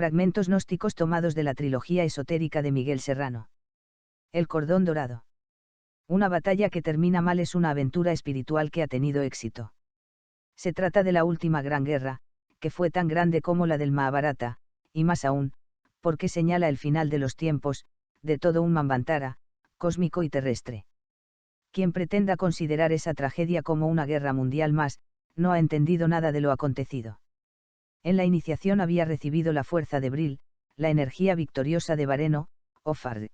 Fragmentos gnósticos tomados de la trilogía esotérica de Miguel Serrano. El cordón dorado. Una batalla que termina mal es una aventura espiritual que ha tenido éxito. Se trata de la última gran guerra, que fue tan grande como la del Mahabharata, y más aún, porque señala el final de los tiempos, de todo un Manvantara, cósmico y terrestre. Quien pretenda considerar esa tragedia como una guerra mundial más, no ha entendido nada de lo acontecido. En la iniciación había recibido la fuerza de Bril, la energía victoriosa de Vareno, o Fard.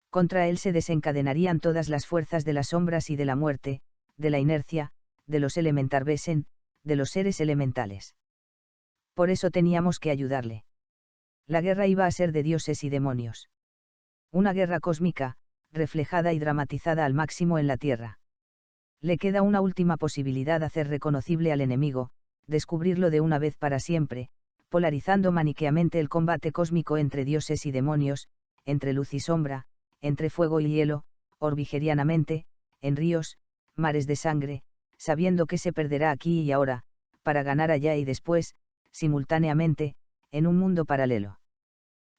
Contra él se desencadenarían todas las fuerzas de las sombras y de la muerte, de la inercia, de los elementarvesen, de los seres elementales. Por eso teníamos que ayudarle. La guerra iba a ser de dioses y demonios. Una guerra cósmica, reflejada y dramatizada al máximo en la Tierra. Le queda una última posibilidad: hacer reconocible al enemigo, descubrirlo de una vez para siempre, polarizando maniqueamente el combate cósmico entre dioses y demonios, entre luz y sombra, entre fuego y hielo, orbigerianamente, en ríos, mares de sangre, sabiendo que se perderá aquí y ahora, para ganar allá y después, simultáneamente, en un mundo paralelo.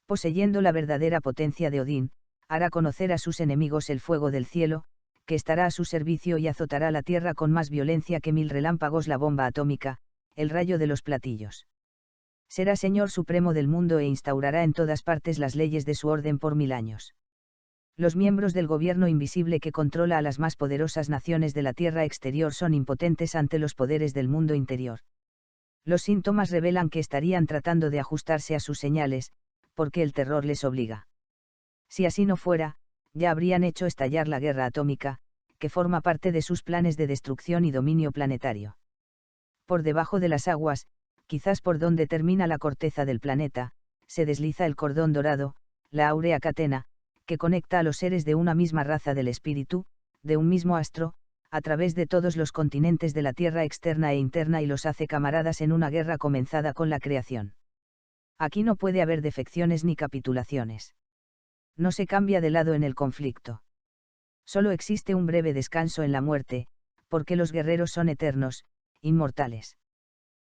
Poseyendo la verdadera potencia de Odín, hará conocer a sus enemigos el fuego del cielo, que estará a su servicio y azotará la tierra con más violencia que 1000 relámpagos la bomba atómica, el rayo de los platillos. Será Señor supremo del mundo e instaurará en todas partes las leyes de su orden por 1000 años. Los miembros del gobierno invisible que controla a las más poderosas naciones de la tierra exterior son impotentes ante los poderes del mundo interior. Los síntomas revelan que estarían tratando de ajustarse a sus señales, porque el terror les obliga. Si así no fuera, ya habrían hecho estallar la guerra atómica, que forma parte de sus planes de destrucción y dominio planetario. Por debajo de las aguas, quizás por donde termina la corteza del planeta, se desliza el cordón dorado, la áurea catena, que conecta a los seres de una misma raza del espíritu, de un mismo astro, a través de todos los continentes de la Tierra externa e interna, y los hace camaradas en una guerra comenzada con la creación. Aquí no puede haber defecciones ni capitulaciones. No se cambia de lado en el conflicto. Solo existe un breve descanso en la muerte, porque los guerreros son eternos, inmortales.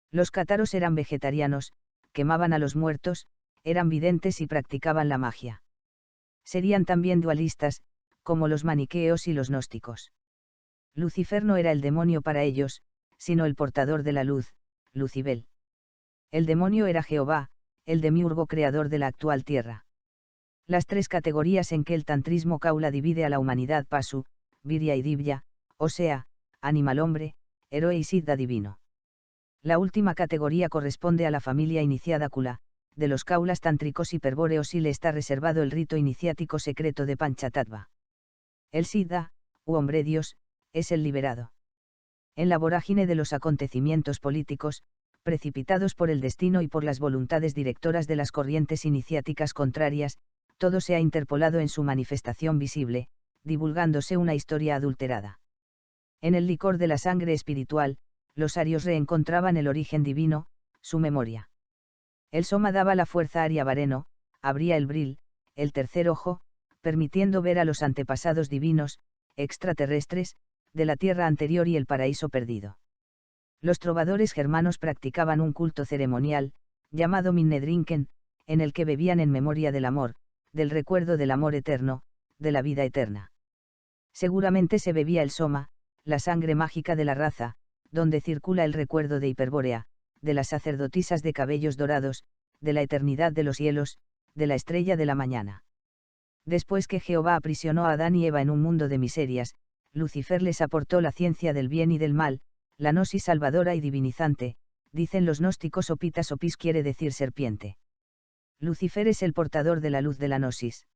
Los cátaros eran vegetarianos, quemaban a los muertos, eran videntes y practicaban la magia. Serían también dualistas, como los maniqueos y los gnósticos. Lucifer no era el demonio para ellos, sino el portador de la luz, Lucibel. El demonio era Jehová, el demiurgo creador de la actual tierra. Las tres categorías en que el tantrismo Kaula divide a la humanidad: Pasu, Virya y Divya, o sea, animal-hombre, héroe y siddha divino. La última categoría corresponde a la familia iniciada Kula, de los Kaulas tántricos hiperbóreos, y le está reservado el rito iniciático secreto de Panchatattva. El siddha, u hombre Dios, es el liberado. En la vorágine de los acontecimientos políticos, precipitados por el destino y por las voluntades directoras de las corrientes iniciáticas contrarias, todo se ha interpolado en su manifestación visible, divulgándose una historia adulterada. En el licor de la sangre espiritual, los arios reencontraban el origen divino, su memoria. El soma daba la fuerza aria Vareno, abría el bril, el tercer ojo, permitiendo ver a los antepasados divinos, extraterrestres, de la tierra anterior y el paraíso perdido. Los trovadores germanos practicaban un culto ceremonial, llamado Minnedrinken, en el que bebían en memoria del amor, del recuerdo del amor eterno, de la vida eterna. Seguramente se bebía el soma, la sangre mágica de la raza, donde circula el recuerdo de Hiperbórea, de las sacerdotisas de cabellos dorados, de la eternidad de los hielos, de la estrella de la mañana. Después que Jehová aprisionó a Adán y Eva en un mundo de miserias, Lucifer les aportó la ciencia del bien y del mal, la gnosis salvadora y divinizante, dicen los gnósticos. Opitas, opis quiere decir serpiente. Lucifer es el portador de la luz de la gnosis.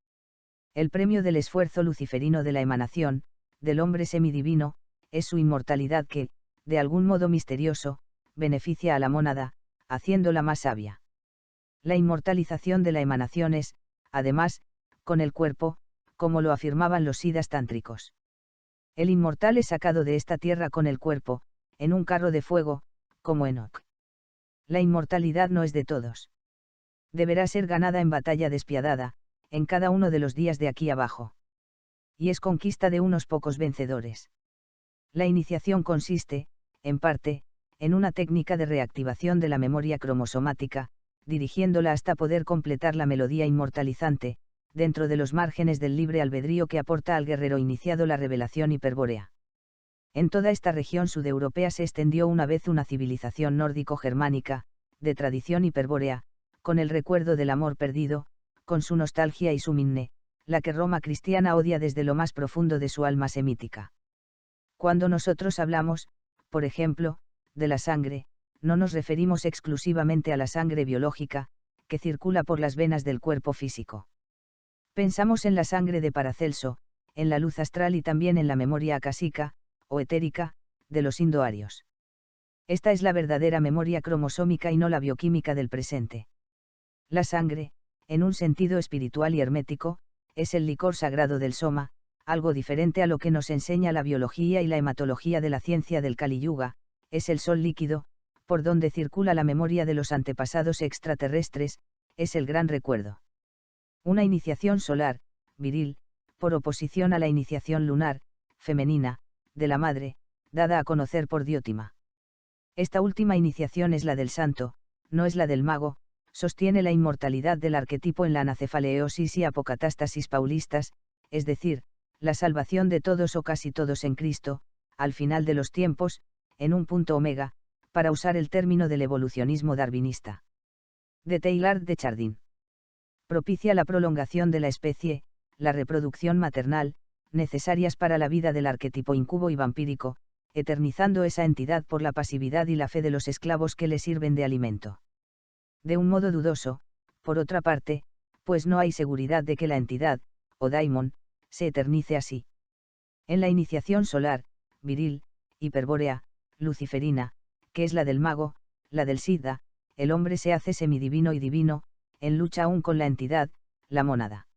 El premio del esfuerzo luciferino de la emanación, del hombre semidivino, es su inmortalidad que, de algún modo misterioso, beneficia a la mónada, haciéndola más sabia. La inmortalización de la emanación es, además, con el cuerpo, como lo afirmaban los siddhas tántricos. El inmortal es sacado de esta tierra con el cuerpo, en un carro de fuego, como Enoc. La inmortalidad no es de todos. Deberá ser ganada en batalla despiadada, en cada uno de los días de aquí abajo. Y es conquista de unos pocos vencedores. La iniciación consiste, en parte, en una técnica de reactivación de la memoria cromosomática, dirigiéndola hasta poder completar la melodía inmortalizante, dentro de los márgenes del libre albedrío que aporta al guerrero iniciado la revelación hiperbórea. En toda esta región sudeuropea se extendió una vez una civilización nórdico-germánica, de tradición hiperbórea, con el recuerdo del amor perdido, con su nostalgia y su minne, la que Roma cristiana odia desde lo más profundo de su alma semítica. Cuando nosotros hablamos, por ejemplo, de la sangre, no nos referimos exclusivamente a la sangre biológica, que circula por las venas del cuerpo físico. Pensamos en la sangre de Paracelso, en la luz astral y también en la memoria acásica, o etérica, de los indoarios. Esta es la verdadera memoria cromosómica y no la bioquímica del presente. La sangre, en un sentido espiritual y hermético, es el licor sagrado del soma, algo diferente a lo que nos enseña la biología y la hematología de la ciencia del Kali Yuga, es el sol líquido, por donde circula la memoria de los antepasados extraterrestres, es el gran recuerdo. Una iniciación solar, viril, por oposición a la iniciación lunar, femenina, de la madre, dada a conocer por Diótima. Esta última iniciación es la del santo, no es la del mago, sostiene la inmortalidad del arquetipo en la anacefaleosis y apocatástasis paulistas, es decir, la salvación de todos o casi todos en Cristo, al final de los tiempos, en un punto omega, para usar el término del evolucionismo darwinista. De Teilhard de Chardin. Propicia la prolongación de la especie, la reproducción maternal, necesarias para la vida del arquetipo incubo y vampírico, eternizando esa entidad por la pasividad y la fe de los esclavos que le sirven de alimento. De un modo dudoso, por otra parte, pues no hay seguridad de que la entidad, o daimon, se eternice así. En la iniciación solar, viril, hiperbórea, luciferina, que es la del mago, la del siddha, el hombre se hace semidivino y divino, en lucha aún con la entidad, la mónada.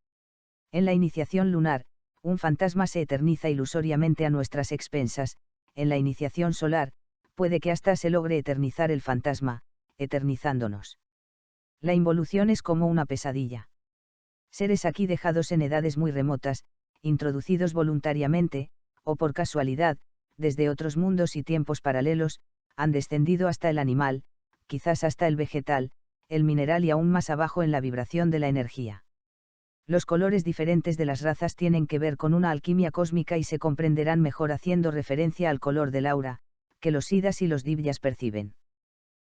En la iniciación lunar, un fantasma se eterniza ilusoriamente a nuestras expensas, en la iniciación solar, puede que hasta se logre eternizar el fantasma, eternizándonos. La involución es como una pesadilla. Seres aquí dejados en edades muy remotas, introducidos voluntariamente, o por casualidad, desde otros mundos y tiempos paralelos, han descendido hasta el animal, quizás hasta el vegetal, el mineral y aún más abajo en la vibración de la energía. Los colores diferentes de las razas tienen que ver con una alquimia cósmica y se comprenderán mejor haciendo referencia al color del aura, que los siddhas y los divyas perciben.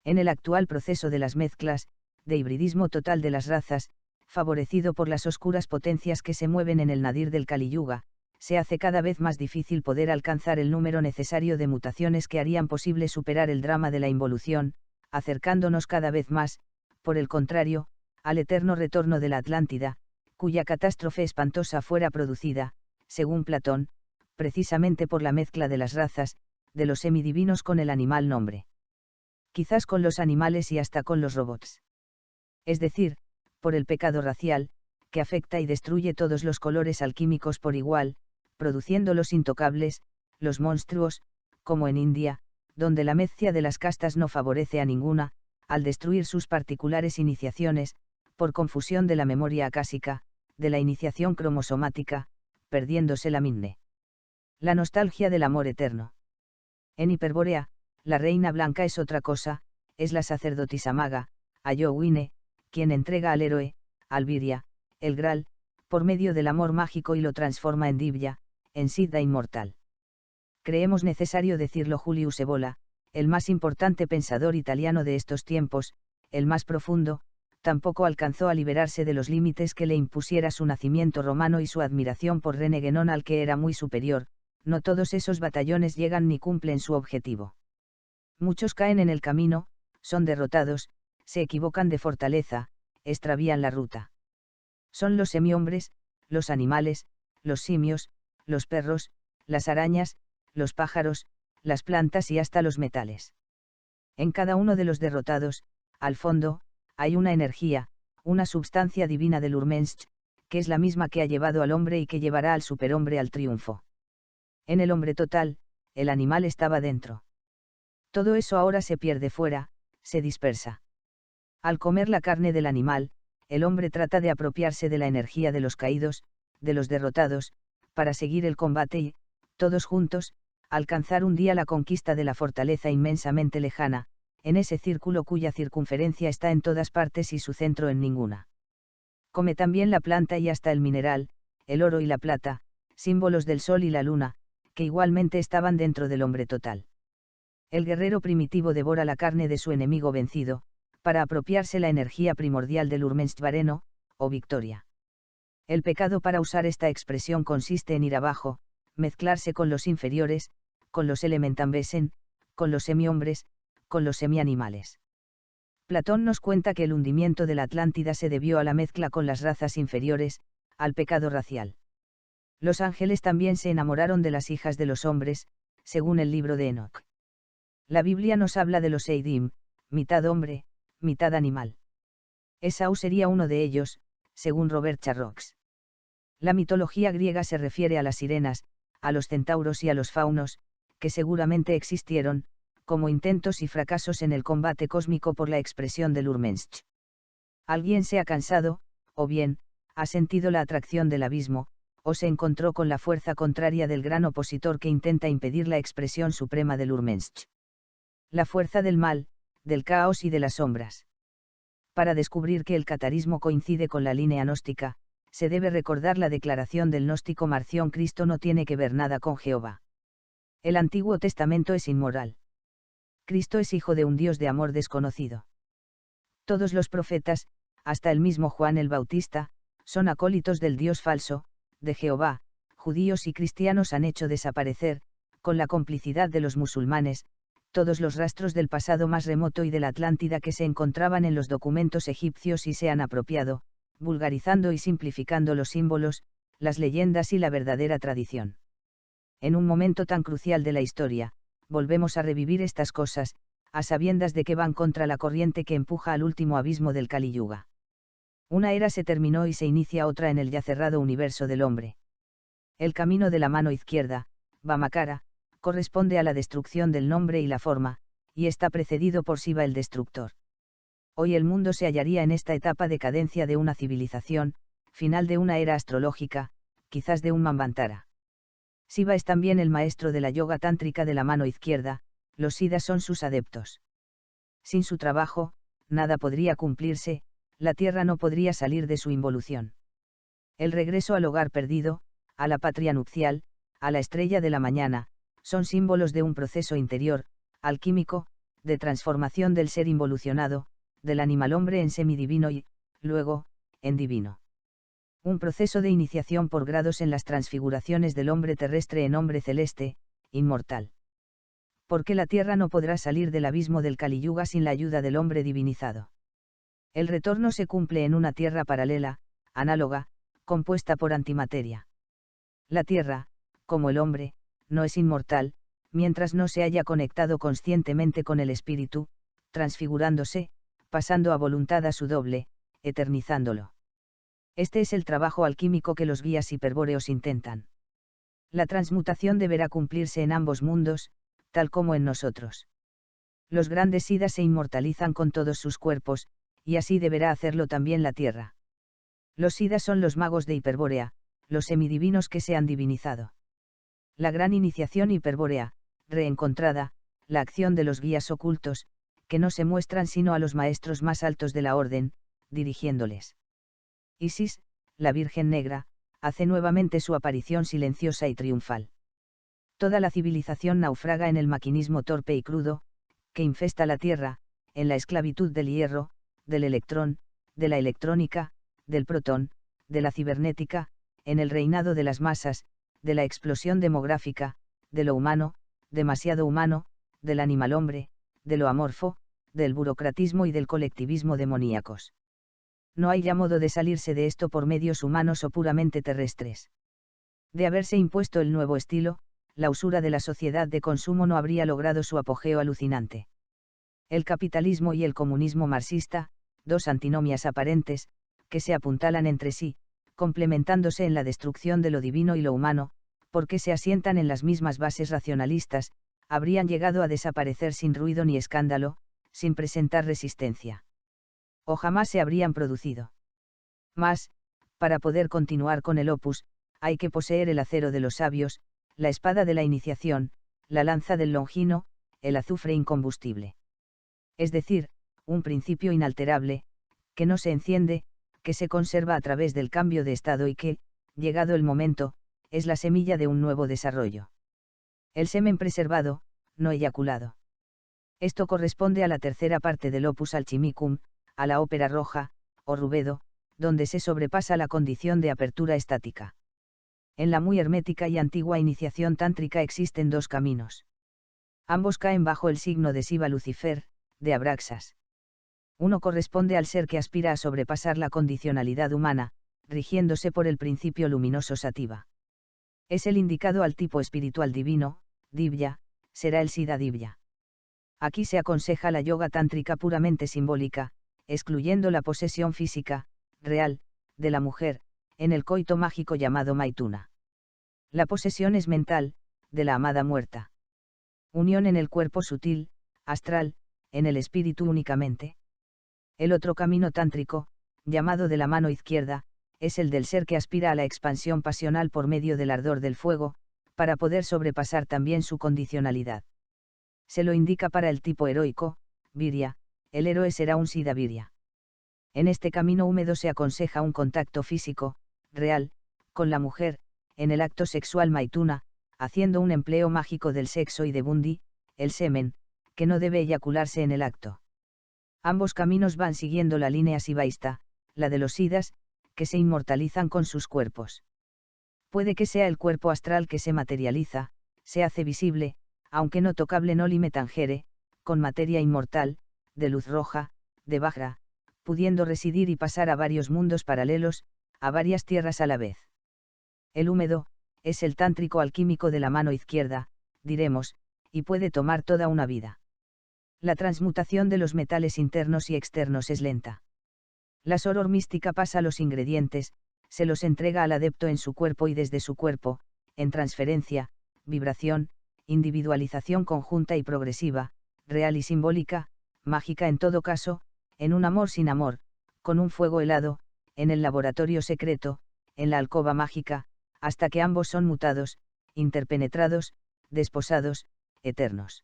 En el actual proceso de las mezclas, de hibridismo total de las razas, favorecido por las oscuras potencias que se mueven en el nadir del Kali Yuga, se hace cada vez más difícil poder alcanzar el número necesario de mutaciones que harían posible superar el drama de la involución, acercándonos cada vez más, por el contrario, al eterno retorno de la Atlántida, cuya catástrofe espantosa fuera producida, según Platón, precisamente por la mezcla de las razas, de los semidivinos con el animal nombre. Quizás con los animales y hasta con los robots. Es decir, por el pecado racial, que afecta y destruye todos los colores alquímicos por igual, produciendo los intocables, los monstruos, como en India, donde la mezcla de las castas no favorece a ninguna, al destruir sus particulares iniciaciones, por confusión de la memoria acásica, de la iniciación cromosomática, perdiéndose la minne. La nostalgia del amor eterno. En Hiperbórea, la reina blanca es otra cosa, es la sacerdotisa maga, Ayowine, quien entrega al héroe, Alviria, el Graal, por medio del amor mágico y lo transforma en Divya, en siddha inmortal. Creemos necesario decirlo Julius Evola, el más importante pensador italiano de estos tiempos, el más profundo, tampoco alcanzó a liberarse de los límites que le impusiera su nacimiento romano y su admiración por René Guénon al que era muy superior, no todos esos batallones llegan ni cumplen su objetivo. Muchos caen en el camino, son derrotados, se equivocan de fortaleza, extravían la ruta. Son los semihombres, los animales, los simios, los perros, las arañas, los pájaros, las plantas y hasta los metales. En cada uno de los derrotados, al fondo, hay una energía, una substancia divina del Urmensch, que es la misma que ha llevado al hombre y que llevará al superhombre al triunfo. En el hombre total, el animal estaba dentro. Todo eso ahora se pierde fuera, se dispersa. Al comer la carne del animal, el hombre trata de apropiarse de la energía de los caídos, de los derrotados, para seguir el combate y, todos juntos, alcanzar un día la conquista de la fortaleza inmensamente lejana, en ese círculo cuya circunferencia está en todas partes y su centro en ninguna. Come también la planta y hasta el mineral, el oro y la plata, símbolos del sol y la luna, que igualmente estaban dentro del hombre total. El guerrero primitivo devora la carne de su enemigo vencido, para apropiarse la energía primordial del Urmenstvareno, o victoria. El pecado, para usar esta expresión, consiste en ir abajo, mezclarse con los inferiores, con los elementambesen, con los semihombres, con los semianimales. Platón nos cuenta que el hundimiento de la Atlántida se debió a la mezcla con las razas inferiores, al pecado racial. Los ángeles también se enamoraron de las hijas de los hombres, según el libro de Enoc. La Biblia nos habla de los Eidim, mitad hombre, mitad animal. Esau sería uno de ellos, según Robert Charrox. La mitología griega se refiere a las sirenas, a los centauros y a los faunos, que seguramente existieron, como intentos y fracasos en el combate cósmico por la expresión del Urmensch. Alguien se ha cansado, o bien, ha sentido la atracción del abismo, o se encontró con la fuerza contraria del gran opositor que intenta impedir la expresión suprema del Urmensch. La fuerza del mal, del caos y de las sombras. Para descubrir que el catarismo coincide con la línea gnóstica, se debe recordar la declaración del gnóstico Marción: Cristo no tiene que ver nada con Jehová. El Antiguo Testamento es inmoral. Cristo es hijo de un Dios de amor desconocido. Todos los profetas, hasta el mismo Juan el Bautista, son acólitos del Dios falso, de Jehová. Judíos y cristianos han hecho desaparecer, con la complicidad de los musulmanes, todos los rastros del pasado más remoto y de la Atlántida que se encontraban en los documentos egipcios y se han apropiado, vulgarizando y simplificando los símbolos, las leyendas y la verdadera tradición. En un momento tan crucial de la historia, volvemos a revivir estas cosas, a sabiendas de que van contra la corriente que empuja al último abismo del Kali Yuga. Una era se terminó y se inicia otra en el ya cerrado universo del hombre. El camino de la mano izquierda, Vamakara, corresponde a la destrucción del nombre y la forma, y está precedido por Shiva el destructor. Hoy el mundo se hallaría en esta etapa de cadencia de una civilización, final de una era astrológica, quizás de un Manvantara. Shiva es también el maestro de la yoga tántrica de la mano izquierda, los Siddhas son sus adeptos. Sin su trabajo, nada podría cumplirse, la tierra no podría salir de su involución. El regreso al hogar perdido, a la patria nupcial, a la estrella de la mañana, son símbolos de un proceso interior, alquímico, de transformación del ser involucionado, del animal hombre en semidivino y, luego, en divino. Un proceso de iniciación por grados en las transfiguraciones del hombre terrestre en hombre celeste, inmortal. Porque la tierra no podrá salir del abismo del Kali Yuga sin la ayuda del hombre divinizado. El retorno se cumple en una tierra paralela, análoga, compuesta por antimateria. La tierra, como el hombre, no es inmortal, mientras no se haya conectado conscientemente con el espíritu, transfigurándose, pasando a voluntad a su doble, eternizándolo. Este es el trabajo alquímico que los guías hiperbóreos intentan. La transmutación deberá cumplirse en ambos mundos, tal como en nosotros. Los grandes Siddhas se inmortalizan con todos sus cuerpos, y así deberá hacerlo también la tierra. Los Siddhas son los magos de Hiperbórea, los semidivinos que se han divinizado. La gran iniciación hiperbórea, reencontrada, la acción de los guías ocultos, que no se muestran sino a los maestros más altos de la orden, dirigiéndoles. Isis, la Virgen Negra, hace nuevamente su aparición silenciosa y triunfal. Toda la civilización naufraga en el maquinismo torpe y crudo, que infesta la Tierra, en la esclavitud del hierro, del electrón, de la electrónica, del protón, de la cibernética, en el reinado de las masas, de la explosión demográfica, de lo humano, demasiado humano, del animal hombre, de lo amorfo, del burocratismo y del colectivismo demoníacos. No hay ya modo de salirse de esto por medios humanos o puramente terrestres. De haberse impuesto el nuevo estilo, la usura de la sociedad de consumo no habría logrado su apogeo alucinante. El capitalismo y el comunismo marxista, dos antinomias aparentes, que se apuntalan entre sí, complementándose en la destrucción de lo divino y lo humano, porque se asientan en las mismas bases racionalistas, habrían llegado a desaparecer sin ruido ni escándalo, sin presentar resistencia. O jamás se habrían producido. Mas, para poder continuar con el opus, hay que poseer el acero de los sabios, la espada de la iniciación, la lanza del Longino, el azufre incombustible. Es decir, un principio inalterable, que no se enciende, que se conserva a través del cambio de estado y que, llegado el momento, es la semilla de un nuevo desarrollo. El semen preservado, no eyaculado. Esto corresponde a la tercera parte del opus alchimicum, a la ópera roja, o rubedo, donde se sobrepasa la condición de apertura estática. En la muy hermética y antigua iniciación tántrica existen dos caminos. Ambos caen bajo el signo de Siva Lucifer, de Abraxas. Uno corresponde al ser que aspira a sobrepasar la condicionalidad humana, rigiéndose por el principio luminoso Sativa. Es el indicado al tipo espiritual divino, Divya, será el Siddha Divya. Aquí se aconseja la yoga tántrica puramente simbólica, excluyendo la posesión física, real, de la mujer, en el coito mágico llamado Maituna. La posesión es mental, de la amada muerta. Unión en el cuerpo sutil, astral, en el espíritu únicamente. El otro camino tántrico, llamado de la mano izquierda, es el del ser que aspira a la expansión pasional por medio del ardor del fuego, para poder sobrepasar también su condicionalidad. Se lo indica para el tipo heroico, Virya, el héroe será un Siddha Virya. En este camino húmedo se aconseja un contacto físico, real, con la mujer, en el acto sexual Maituna, haciendo un empleo mágico del sexo y de Bundi, el semen, que no debe eyacularse en el acto. Ambos caminos van siguiendo la línea sivaísta, la de los siddhas, que se inmortalizan con sus cuerpos. Puede que sea el cuerpo astral que se materializa, se hace visible, aunque no tocable nolime tangere, con materia inmortal, de luz roja, de Vajra, pudiendo residir y pasar a varios mundos paralelos, a varias tierras a la vez. El húmedo, es el tántrico alquímico de la mano izquierda, diremos, y puede tomar toda una vida. La transmutación de los metales internos y externos es lenta. La soror mística pasa los ingredientes, se los entrega al adepto en su cuerpo y desde su cuerpo, en transferencia, vibración, individualización conjunta y progresiva, real y simbólica, mágica en todo caso, en un amor sin amor, con un fuego helado, en el laboratorio secreto, en la alcoba mágica, hasta que ambos son mutados, interpenetrados, desposados, eternos.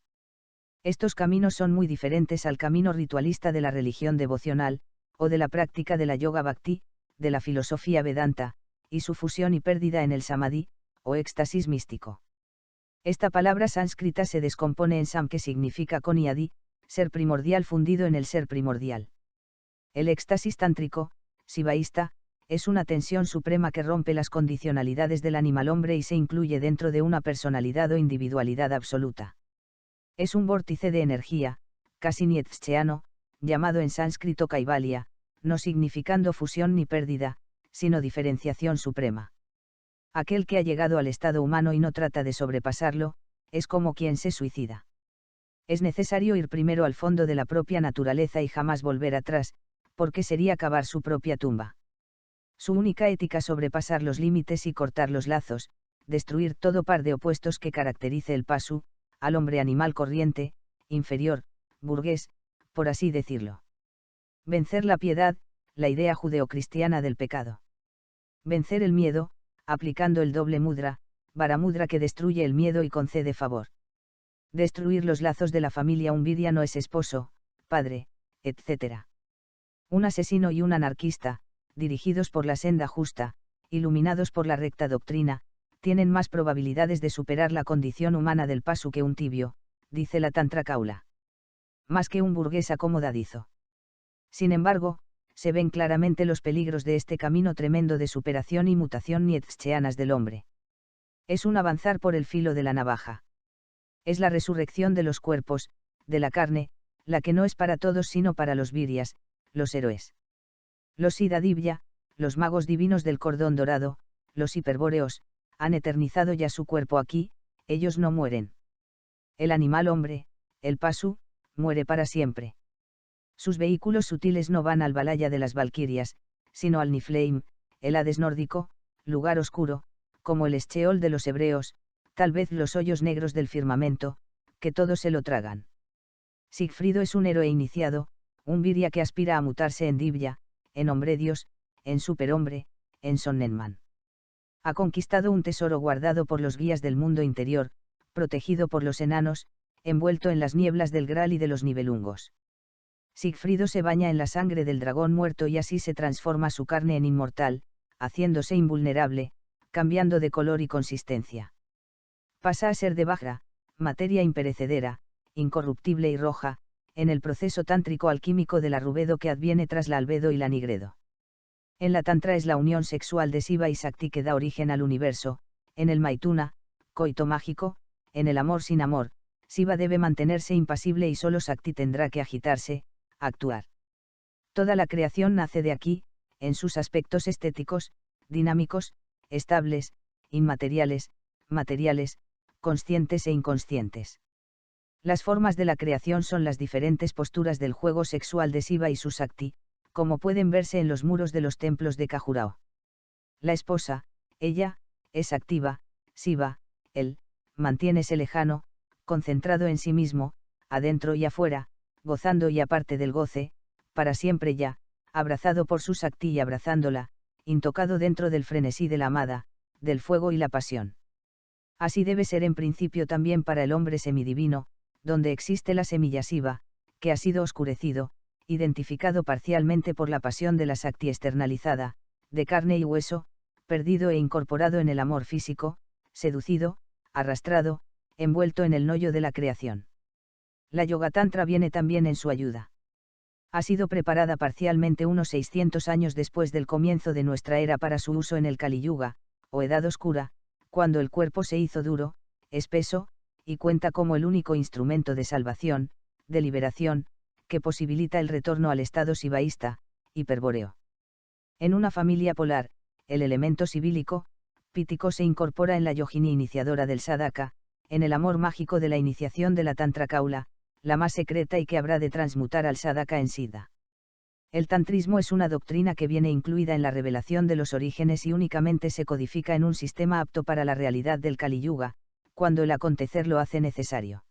Estos caminos son muy diferentes al camino ritualista de la religión devocional, o de la práctica de la yoga bhakti, de la filosofía vedanta, y su fusión y pérdida en el samadhi, o éxtasis místico. Esta palabra sánscrita se descompone en sam, que significa con y adi, ser primordial fundido en el ser primordial. El éxtasis tántrico, sivaísta, es una tensión suprema que rompe las condicionalidades del animal hombre y se incluye dentro de una personalidad o individualidad absoluta. Es un vórtice de energía, casi nietzscheano, llamado en sánscrito kaivalya, no significando fusión ni pérdida, sino diferenciación suprema. Aquel que ha llegado al estado humano y no trata de sobrepasarlo, es como quien se suicida. Es necesario ir primero al fondo de la propia naturaleza y jamás volver atrás, porque sería cavar su propia tumba. Su única ética sobrepasar los límites y cortar los lazos, destruir todo par de opuestos que caracterice el pasu, al hombre animal corriente, inferior, burgués, por así decirlo. Vencer la piedad, la idea judeocristiana del pecado. Vencer el miedo, aplicando el doble mudra, varamudra que destruye el miedo y concede favor. Destruir los lazos de la familia. Un virya no es esposo, padre, etc. Un asesino y un anarquista, dirigidos por la senda justa, iluminados por la recta doctrina, tienen más probabilidades de superar la condición humana del pasu que un tibio, dice la Tantra Kaula. Más que un burgués acomodadizo. Sin embargo, se ven claramente los peligros de este camino tremendo de superación y mutación nietzscheanas del hombre. Es un avanzar por el filo de la navaja. Es la resurrección de los cuerpos, de la carne, la que no es para todos sino para los viryas, los héroes. Los Siddha Divya, los magos divinos del cordón dorado, los hiperbóreos, han eternizado ya su cuerpo aquí, ellos no mueren. El animal hombre, el pasu, muere para siempre. Sus vehículos sutiles no van al Valhalla de las Valquirias, sino al Niflheim, el Hades nórdico, lugar oscuro, como el Sheol de los hebreos, tal vez los hoyos negros del firmamento, que todos se lo tragan. Sigfrido es un héroe iniciado, un virya que aspira a mutarse en Divya, en hombre dios, en superhombre, en Sonnenman. Ha conquistado un tesoro guardado por los guías del mundo interior, protegido por los enanos, envuelto en las nieblas del Graal y de los Nibelungos. Sigfrido se baña en la sangre del dragón muerto y así se transforma su carne en inmortal, haciéndose invulnerable, cambiando de color y consistencia. Pasa a ser de Vajra, materia imperecedera, incorruptible y roja, en el proceso tántrico alquímico de la rubedo que adviene tras la albedo y la nigredo. En la tantra es la unión sexual de Shiva y Shakti que da origen al universo, en el Maituna, coito mágico, en el amor sin amor, Shiva debe mantenerse impasible y solo Shakti tendrá que agitarse, actuar. Toda la creación nace de aquí, en sus aspectos estéticos, dinámicos, estables, inmateriales, materiales, conscientes e inconscientes. Las formas de la creación son las diferentes posturas del juego sexual de Shiva y su Shakti, como pueden verse en los muros de los templos de Khajuraho. La esposa, ella, es activa, Shiva, él, mantiénese lejano, concentrado en sí mismo, adentro y afuera, gozando y aparte del goce, para siempre ya, abrazado por su Shakti y abrazándola, intocado dentro del frenesí de la amada, del fuego y la pasión. Así debe ser en principio también para el hombre semidivino, donde existe la semilla Shiva, que ha sido oscurecido, identificado parcialmente por la pasión de la Shakti externalizada, de carne y hueso, perdido e incorporado en el amor físico, seducido, arrastrado, envuelto en el noyo de la creación. La Yoga Tantra viene también en su ayuda. Ha sido preparada parcialmente unos 600 años después del comienzo de nuestra era para su uso en el Kali Yuga, o Edad Oscura, cuando el cuerpo se hizo duro, espeso, y cuenta como el único instrumento de salvación, de liberación, que posibilita el retorno al estado shivaísta, hiperbóreo. En una familia polar, el elemento sibílico, pítico se incorpora en la yogini iniciadora del sadhaka, en el amor mágico de la iniciación de la tantra kaula, la más secreta y que habrá de transmutar al sadhaka en siddha. El tantrismo es una doctrina que viene incluida en la revelación de los orígenes y únicamente se codifica en un sistema apto para la realidad del Kali Yuga, cuando el acontecer lo hace necesario.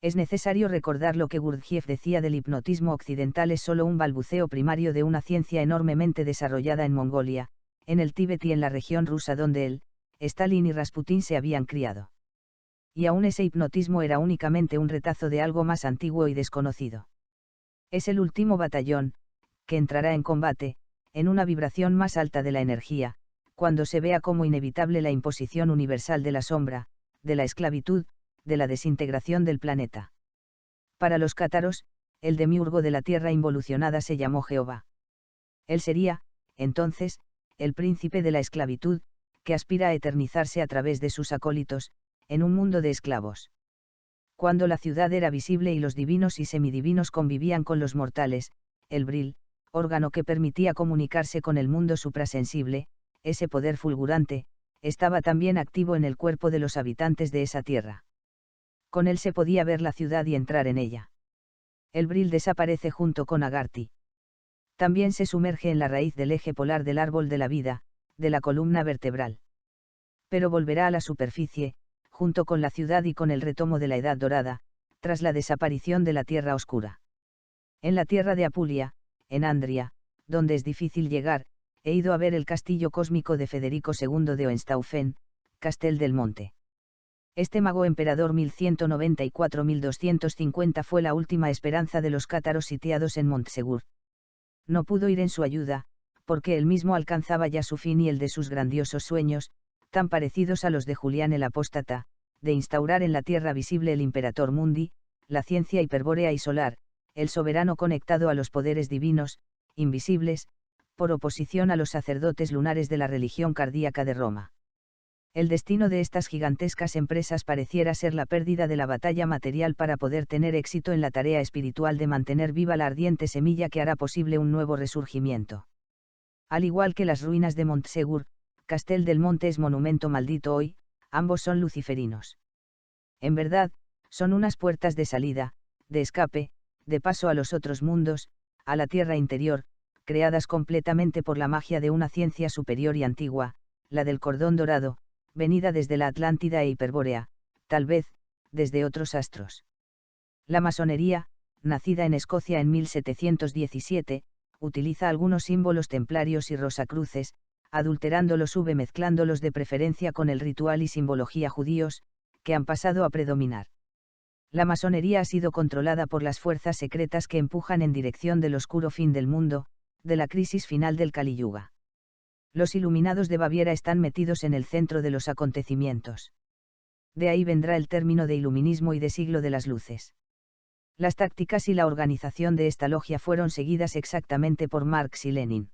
Es necesario recordar lo que Gurdjieff decía del hipnotismo occidental: es solo un balbuceo primario de una ciencia enormemente desarrollada en Mongolia, en el Tíbet y en la región rusa donde él, Stalin y Rasputín se habían criado. Y aún ese hipnotismo era únicamente un retazo de algo más antiguo y desconocido. Es el último batallón, que entrará en combate, en una vibración más alta de la energía, cuando se vea como inevitable la imposición universal de la sombra, de la esclavitud, de la desintegración del planeta. Para los cátaros, el demiurgo de la tierra involucionada se llamó Jehová. Él sería, entonces, el príncipe de la esclavitud, que aspira a eternizarse a través de sus acólitos, en un mundo de esclavos. Cuando la ciudad era visible y los divinos y semidivinos convivían con los mortales, el Bril, órgano que permitía comunicarse con el mundo suprasensible, ese poder fulgurante, estaba también activo en el cuerpo de los habitantes de esa tierra. Con él se podía ver la ciudad y entrar en ella. El Bril desaparece junto con Agarthy. También se sumerge en la raíz del eje polar del árbol de la vida, de la columna vertebral. Pero volverá a la superficie, junto con la ciudad y con el retomo de la Edad Dorada, tras la desaparición de la Tierra Oscura. En la tierra de Apulia, en Andria, donde es difícil llegar, he ido a ver el castillo cósmico de Federico II de Hohenstaufen, Castel del Monte. Este mago emperador 1194-1250 fue la última esperanza de los cátaros sitiados en Montsegur. No pudo ir en su ayuda, porque él mismo alcanzaba ya su fin y el de sus grandiosos sueños, tan parecidos a los de Julián el Apóstata, de instaurar en la tierra visible el Imperator Mundi, la ciencia hiperbórea y solar, el soberano conectado a los poderes divinos, invisibles, por oposición a los sacerdotes lunares de la religión cardíaca de Roma. El destino de estas gigantescas empresas pareciera ser la pérdida de la batalla material para poder tener éxito en la tarea espiritual de mantener viva la ardiente semilla que hará posible un nuevo resurgimiento. Al igual que las ruinas de Montsegur, Castel del Monte es monumento maldito hoy, ambos son luciferinos. En verdad, son unas puertas de salida, de escape, de paso a los otros mundos, a la tierra interior, creadas completamente por la magia de una ciencia superior y antigua, la del cordón dorado, venida desde la Atlántida e Hiperbórea, tal vez, desde otros astros. La masonería, nacida en Escocia en 1717, utiliza algunos símbolos templarios y rosacruces, adulterándolos o mezclándolos de preferencia con el ritual y simbología judíos, que han pasado a predominar. La masonería ha sido controlada por las fuerzas secretas que empujan en dirección del oscuro fin del mundo, de la crisis final del Kali Yuga. Los iluminados de Baviera están metidos en el centro de los acontecimientos. De ahí vendrá el término de iluminismo y de siglo de las luces. Las tácticas y la organización de esta logia fueron seguidas exactamente por Marx y Lenin.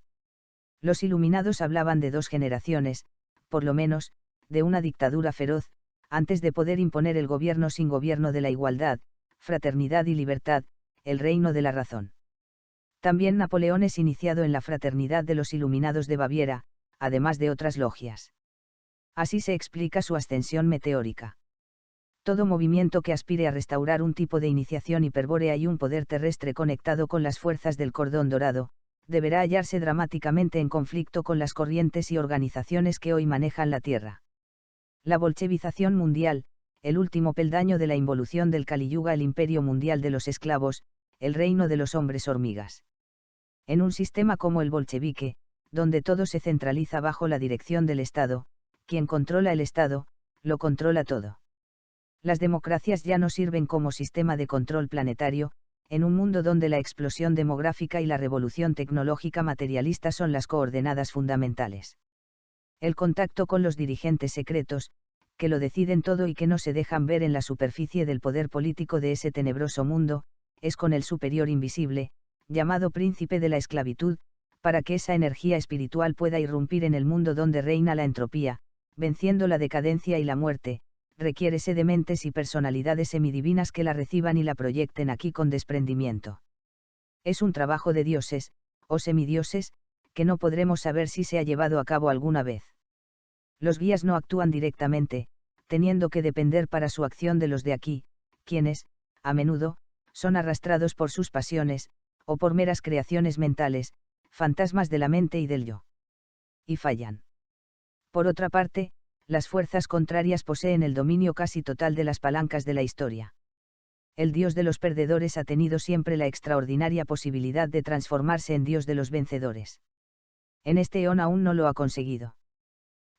Los iluminados hablaban de dos generaciones, por lo menos, de una dictadura feroz, antes de poder imponer el gobierno sin gobierno de la igualdad, fraternidad y libertad, el reino de la razón. También Napoleón es iniciado en la fraternidad de los iluminados de Baviera, además de otras logias. Así se explica su ascensión meteórica. Todo movimiento que aspire a restaurar un tipo de iniciación hiperbórea y un poder terrestre conectado con las fuerzas del cordón dorado, deberá hallarse dramáticamente en conflicto con las corrientes y organizaciones que hoy manejan la Tierra. La bolchevización mundial, el último peldaño de la involución del Kali Yuga, el imperio mundial de los esclavos, el reino de los hombres hormigas. En un sistema como el bolchevique, donde todo se centraliza bajo la dirección del Estado, quien controla el Estado, lo controla todo. Las democracias ya no sirven como sistema de control planetario, en un mundo donde la explosión demográfica y la revolución tecnológica materialista son las coordenadas fundamentales. El contacto con los dirigentes secretos, que lo deciden todo y que no se dejan ver en la superficie del poder político de ese tenebroso mundo, es con el superior invisible, llamado príncipe de la esclavitud, para que esa energía espiritual pueda irrumpir en el mundo donde reina la entropía, venciendo la decadencia y la muerte, requiérese de mentes y personalidades semidivinas que la reciban y la proyecten aquí con desprendimiento. Es un trabajo de dioses, o semidioses, que no podremos saber si se ha llevado a cabo alguna vez. Los guías no actúan directamente, teniendo que depender para su acción de los de aquí, quienes, a menudo, son arrastrados por sus pasiones, o por meras creaciones mentales, fantasmas de la mente y del yo. Y fallan. Por otra parte, las fuerzas contrarias poseen el dominio casi total de las palancas de la historia. El dios de los perdedores ha tenido siempre la extraordinaria posibilidad de transformarse en dios de los vencedores. En este eón aún no lo ha conseguido.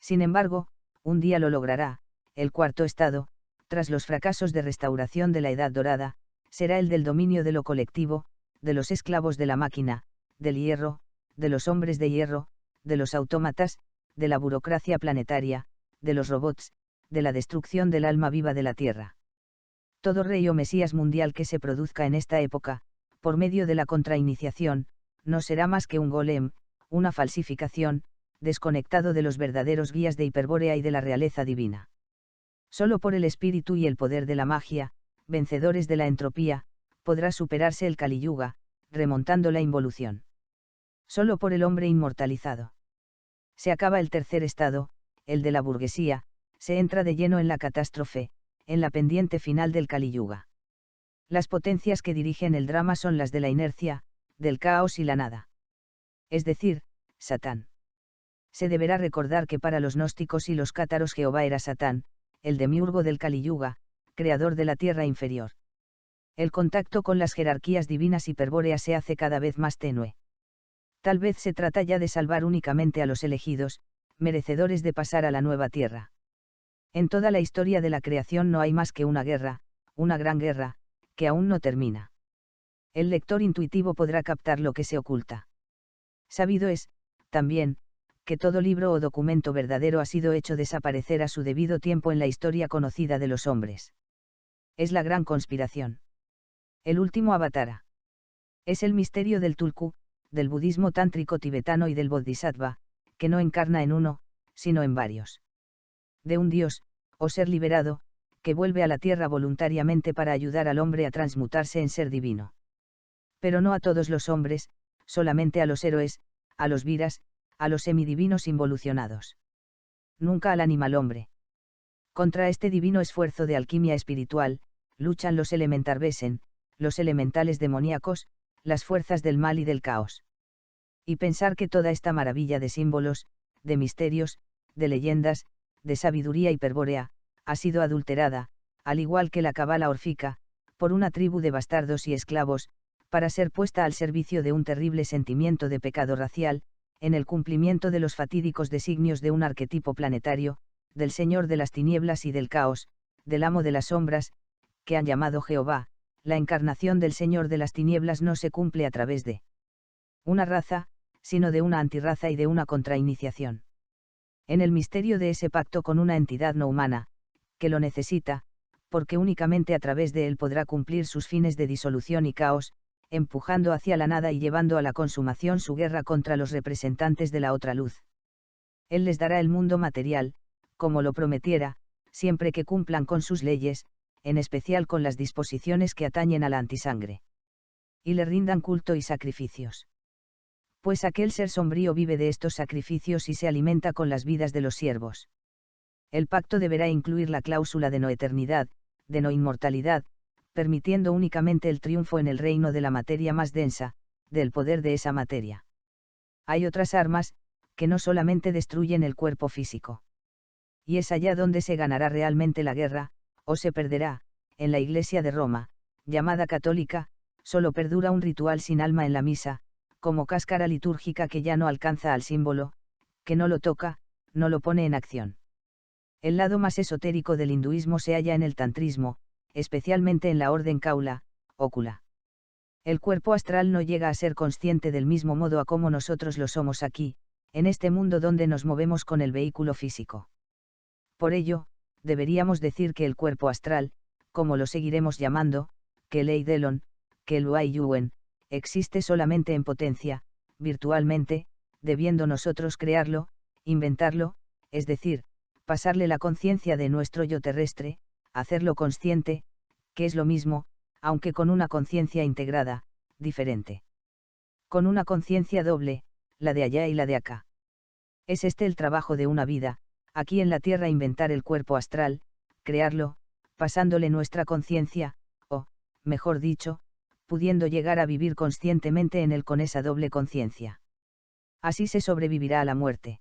Sin embargo, un día lo logrará. El cuarto estado, tras los fracasos de restauración de la Edad Dorada, será el del dominio de lo colectivo, de los esclavos de la máquina, del hierro, de los hombres de hierro, de los autómatas, de la burocracia planetaria, de los robots, de la destrucción del alma viva de la Tierra. Todo rey o mesías mundial que se produzca en esta época, por medio de la contrainiciación, no será más que un golem, una falsificación, desconectado de los verdaderos guías de Hiperbórea y de la realeza divina. Solo por el espíritu y el poder de la magia, vencedores de la entropía, podrá superarse el Kali Yuga, remontando la involución. Solo por el hombre inmortalizado. Se acaba el tercer estado, el de la burguesía, se entra de lleno en la catástrofe, en la pendiente final del Kali Yuga. Las potencias que dirigen el drama son las de la inercia, del caos y la nada. Es decir, Satán. Se deberá recordar que para los gnósticos y los cátaros Jehová era Satán, el demiurgo del Kali Yuga, creador de la tierra inferior. El contacto con las jerarquías divinas hiperbóreas se hace cada vez más tenue. Tal vez se trata ya de salvar únicamente a los elegidos, merecedores de pasar a la nueva tierra. En toda la historia de la creación no hay más que una guerra, una gran guerra, que aún no termina. El lector intuitivo podrá captar lo que se oculta. Sabido es, también, que todo libro o documento verdadero ha sido hecho desaparecer a su debido tiempo en la historia conocida de los hombres. Es la gran conspiración. El último avatara. Es el misterio del tulku, del budismo tántrico tibetano y del bodhisattva, que no encarna en uno, sino en varios. De un dios, o ser liberado, que vuelve a la tierra voluntariamente para ayudar al hombre a transmutarse en ser divino. Pero no a todos los hombres, solamente a los héroes, a los viras, a los semidivinos involucionados. Nunca al animal hombre. Contra este divino esfuerzo de alquimia espiritual, luchan los elementarvesen, los elementales demoníacos, las fuerzas del mal y del caos. Y pensar que toda esta maravilla de símbolos, de misterios, de leyendas, de sabiduría hiperbórea, ha sido adulterada, al igual que la cabala órfica, por una tribu de bastardos y esclavos, para ser puesta al servicio de un terrible sentimiento de pecado racial, en el cumplimiento de los fatídicos designios de un arquetipo planetario, del señor de las tinieblas y del caos, del amo de las sombras, que han llamado Jehová, la encarnación del Señor de las tinieblas no se cumple a través de una raza, sino de una antirraza y de una contrainiciación. En el misterio de ese pacto con una entidad no humana, que lo necesita, porque únicamente a través de él podrá cumplir sus fines de disolución y caos, empujando hacia la nada y llevando a la consumación su guerra contra los representantes de la otra luz. Él les dará el mundo material, como lo prometiera, siempre que cumplan con sus leyes, en especial con las disposiciones que atañen a la antisangre. Y le rindan culto y sacrificios. Pues aquel ser sombrío vive de estos sacrificios y se alimenta con las vidas de los siervos. El pacto deberá incluir la cláusula de no eternidad, de no inmortalidad, permitiendo únicamente el triunfo en el reino de la materia más densa, del poder de esa materia. Hay otras armas, que no solamente destruyen el cuerpo físico. Y es allá donde se ganará realmente la guerra, o se perderá. En la Iglesia de Roma, llamada católica, solo perdura un ritual sin alma en la misa, como cáscara litúrgica que ya no alcanza al símbolo, que no lo toca, no lo pone en acción. El lado más esotérico del hinduismo se halla en el tantrismo, especialmente en la orden Kaula, ócula. El cuerpo astral no llega a ser consciente del mismo modo a como nosotros lo somos aquí, en este mundo donde nos movemos con el vehículo físico. Por ello, deberíamos decir que el cuerpo astral, como lo seguiremos llamando, que el Eidolon, que el Wai Yuen, existe solamente en potencia, virtualmente, debiendo nosotros crearlo, inventarlo, es decir, pasarle la conciencia de nuestro yo terrestre, hacerlo consciente, que es lo mismo, aunque con una conciencia integrada, diferente. Con una conciencia doble, la de allá y la de acá. Es este el trabajo de una vida, aquí en la tierra inventar el cuerpo astral, crearlo, pasándole nuestra conciencia, o, mejor dicho, pudiendo llegar a vivir conscientemente en él con esa doble conciencia. Así se sobrevivirá a la muerte.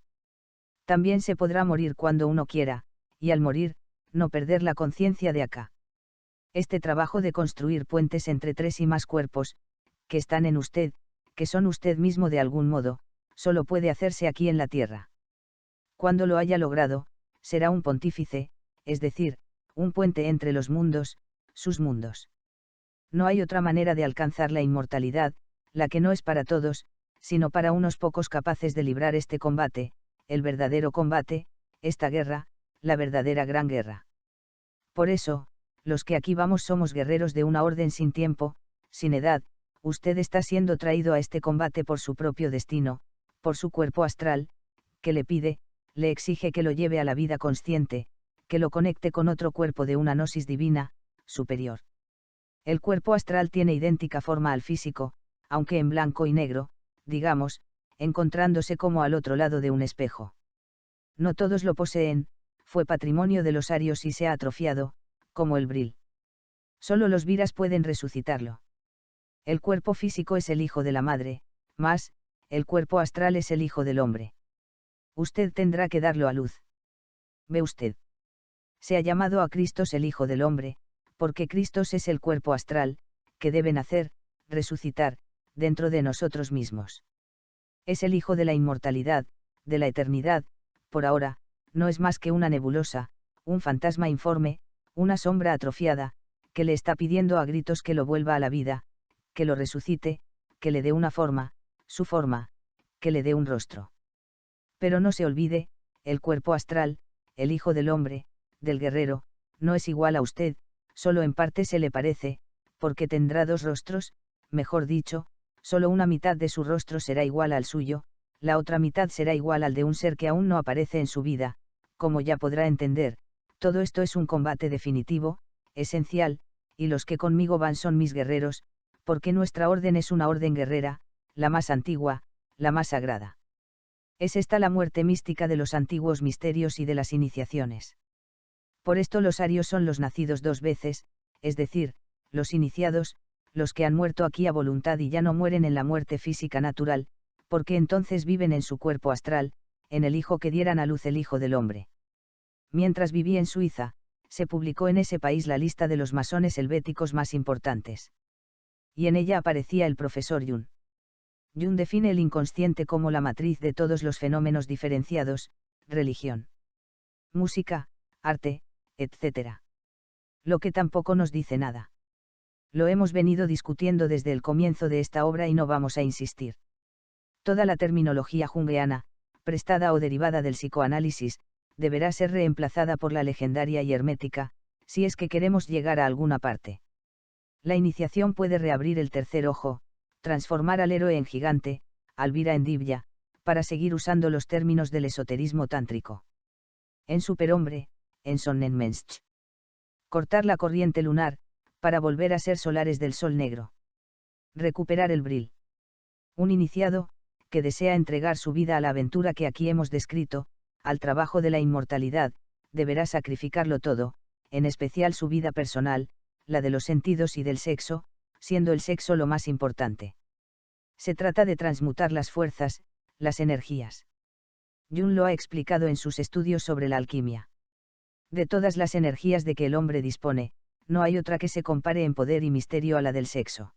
También se podrá morir cuando uno quiera, y al morir, no perder la conciencia de acá. Este trabajo de construir puentes entre tres y más cuerpos, que están en usted, que son usted mismo de algún modo, solo puede hacerse aquí en la tierra. Cuando lo haya logrado, será un pontífice, es decir, un puente entre los mundos, sus mundos. No hay otra manera de alcanzar la inmortalidad, la que no es para todos, sino para unos pocos capaces de librar este combate, el verdadero combate, esta guerra, la verdadera gran guerra. Por eso, los que aquí vamos somos guerreros de una orden sin tiempo, sin edad. Usted está siendo traído a este combate por su propio destino, por su cuerpo astral, que le pide, le exige que lo lleve a la vida consciente, que lo conecte con otro cuerpo de una gnosis divina, superior. El cuerpo astral tiene idéntica forma al físico, aunque en blanco y negro, digamos, encontrándose como al otro lado de un espejo. No todos lo poseen, fue patrimonio de los arios y se ha atrofiado, como el bril. Solo los viras pueden resucitarlo. El cuerpo físico es el hijo de la madre, mas, el cuerpo astral es el hijo del hombre. Usted tendrá que darlo a luz. ¿Ve usted? Se ha llamado a Cristo el hijo del hombre, porque Cristo es el cuerpo astral, que debe nacer, resucitar, dentro de nosotros mismos. Es el hijo de la inmortalidad, de la eternidad, por ahora, no es más que una nebulosa, un fantasma informe, una sombra atrofiada, que le está pidiendo a gritos que lo vuelva a la vida, que lo resucite, que le dé una forma, su forma, que le dé un rostro. Pero no se olvide, el cuerpo astral, el hijo del hombre, del guerrero, no es igual a usted, solo en parte se le parece, porque tendrá dos rostros, mejor dicho, solo una mitad de su rostro será igual al suyo, la otra mitad será igual al de un ser que aún no aparece en su vida. Como ya podrá entender, todo esto es un combate definitivo, esencial, y los que conmigo van son mis guerreros, porque nuestra orden es una orden guerrera, la más antigua, la más sagrada. Es esta la muerte mística de los antiguos misterios y de las iniciaciones. Por esto los arios son los nacidos dos veces, es decir, los iniciados, los que han muerto aquí a voluntad y ya no mueren en la muerte física natural, porque entonces viven en su cuerpo astral, en el hijo que dieran a luz el Hijo del Hombre. Mientras viví en Suiza, se publicó en ese país la lista de los masones helvéticos más importantes. Y en ella aparecía el profesor Jung. Jung define el inconsciente como la matriz de todos los fenómenos diferenciados, religión, música, arte, etc. Lo que tampoco nos dice nada. Lo hemos venido discutiendo desde el comienzo de esta obra y no vamos a insistir. Toda la terminología junguiana, prestada o derivada del psicoanálisis, deberá ser reemplazada por la legendaria y hermética, si es que queremos llegar a alguna parte. La iniciación puede reabrir el tercer ojo, transformar al héroe en gigante, Alvira en Divya, para seguir usando los términos del esoterismo tántrico. En superhombre, en sonnenmensch. Cortar la corriente lunar, para volver a ser solares del sol negro. Recuperar el bril. Un iniciado, que desea entregar su vida a la aventura que aquí hemos descrito, al trabajo de la inmortalidad, deberá sacrificarlo todo, en especial su vida personal, la de los sentidos y del sexo, siendo el sexo lo más importante. Se trata de transmutar las fuerzas, las energías. Jung lo ha explicado en sus estudios sobre la alquimia. De todas las energías de que el hombre dispone, no hay otra que se compare en poder y misterio a la del sexo.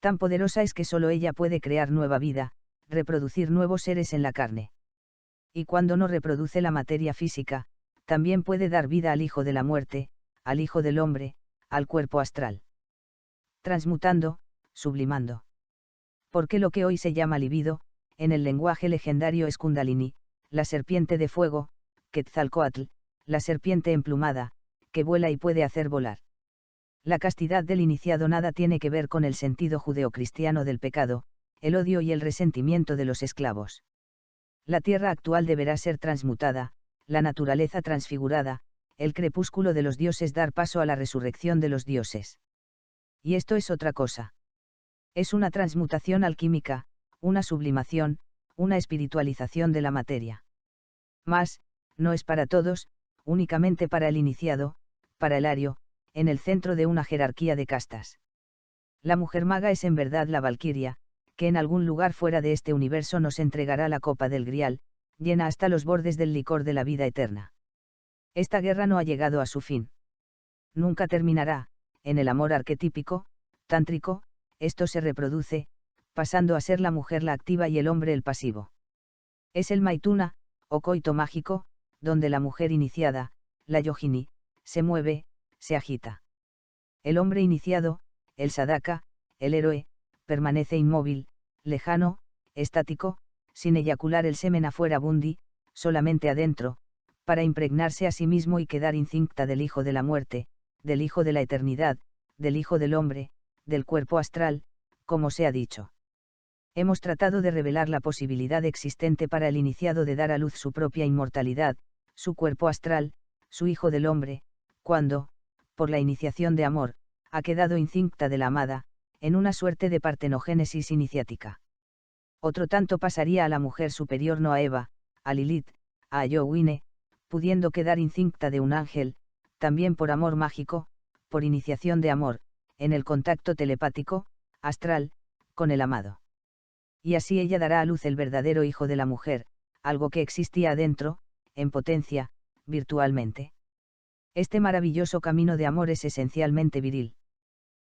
Tan poderosa es que solo ella puede crear nueva vida, reproducir nuevos seres en la carne. Y cuando no reproduce la materia física, también puede dar vida al hijo de la muerte, al hijo del hombre, al cuerpo astral. Transmutando, sublimando. Porque lo que hoy se llama libido, en el lenguaje legendario es Kundalini, la serpiente de fuego, Quetzalcóatl, la serpiente emplumada, que vuela y puede hacer volar. La castidad del iniciado nada tiene que ver con el sentido judeocristiano del pecado, el odio y el resentimiento de los esclavos. La tierra actual deberá ser transmutada, la naturaleza transfigurada, el crepúsculo de los dioses dar paso a la resurrección de los dioses. Y esto es otra cosa. Es una transmutación alquímica, una sublimación, una espiritualización de la materia. Mas, no es para todos, únicamente para el iniciado, para el ario, en el centro de una jerarquía de castas. La mujer maga es en verdad la valquiria, que en algún lugar fuera de este universo nos entregará la copa del Grial, llena hasta los bordes del licor de la vida eterna. Esta guerra no ha llegado a su fin. Nunca terminará, en el amor arquetípico, tántrico, esto se reproduce, pasando a ser la mujer la activa y el hombre el pasivo. Es el maituna, o coito mágico, donde la mujer iniciada, la yogini, se mueve, se agita. El hombre iniciado, el sadaka, el héroe, permanece inmóvil, lejano, estático, sin eyacular el semen afuera bundi, solamente adentro, para impregnarse a sí mismo y quedar incinta del hijo de la muerte, del hijo de la eternidad, del hijo del hombre, del cuerpo astral, como se ha dicho. Hemos tratado de revelar la posibilidad existente para el iniciado de dar a luz su propia inmortalidad, su cuerpo astral, su hijo del hombre, cuando, por la iniciación de amor, ha quedado incinta de la amada, en una suerte de partenogénesis iniciática. Otro tanto pasaría a la mujer superior no a Eva, a Lilith, a Yowine, pudiendo quedar incinta de un ángel, también por amor mágico, por iniciación de amor, en el contacto telepático, astral, con el amado. Y así ella dará a luz el verdadero hijo de la mujer, algo que existía adentro, en potencia, virtualmente. Este maravilloso camino de amor es esencialmente viril.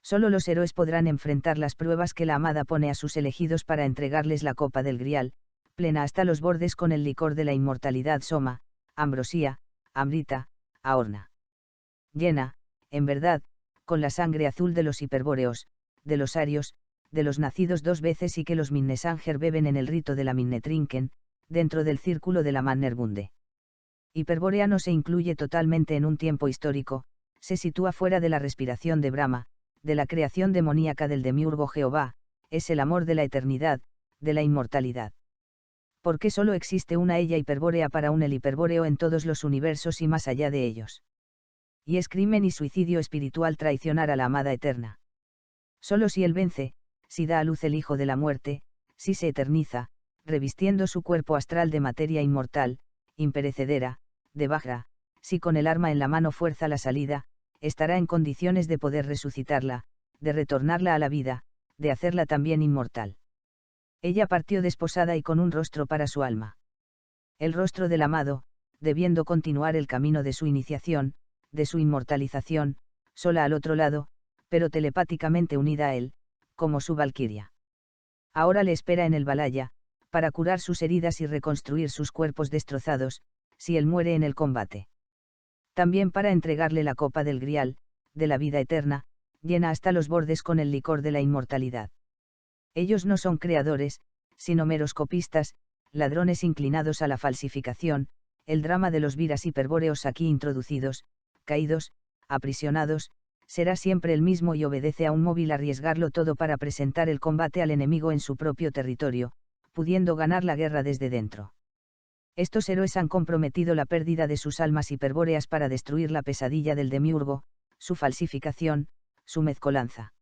Solo los héroes podrán enfrentar las pruebas que la amada pone a sus elegidos para entregarles la copa del Grial, plena hasta los bordes con el licor de la inmortalidad soma, ambrosía, amrita, aorna. Llena, en verdad, con la sangre azul de los hiperbóreos, de los arios, de los nacidos dos veces y que los Minnesanger beben en el rito de la Minnetrinken, dentro del círculo de la Mannerbunde. Hiperbórea no se incluye totalmente en un tiempo histórico, se sitúa fuera de la respiración de Brahma, de la creación demoníaca del demiurgo Jehová, es el amor de la eternidad, de la inmortalidad. Porque solo existe una ella hiperbórea para un el hiperbóreo en todos los universos y más allá de ellos. Y es crimen y suicidio espiritual traicionar a la amada eterna. Solo si él vence, si da a luz el hijo de la muerte, si se eterniza, revistiendo su cuerpo astral de materia inmortal, imperecedera, de Vajra, si con el arma en la mano fuerza la salida, estará en condiciones de poder resucitarla, de retornarla a la vida, de hacerla también inmortal. Ella partió desposada y con un rostro para su alma. El rostro del amado, debiendo continuar el camino de su iniciación, de su inmortalización, sola al otro lado, pero telepáticamente unida a él, como su valquiria. Ahora le espera en el Valhalla, para curar sus heridas y reconstruir sus cuerpos destrozados, si él muere en el combate. también para entregarle la copa del Grial, de la vida eterna, llena hasta los bordes con el licor de la inmortalidad. Ellos no son creadores, sino meros copistas, ladrones inclinados a la falsificación. El drama de los viras hiperbóreos aquí introducidos, caídos, aprisionados, será siempre el mismo y obedece a un móvil arriesgarlo todo para presentar el combate al enemigo en su propio territorio, pudiendo ganar la guerra desde dentro. Estos héroes han comprometido la pérdida de sus almas hiperbóreas para destruir la pesadilla del demiurgo, su falsificación, su mezcolanza.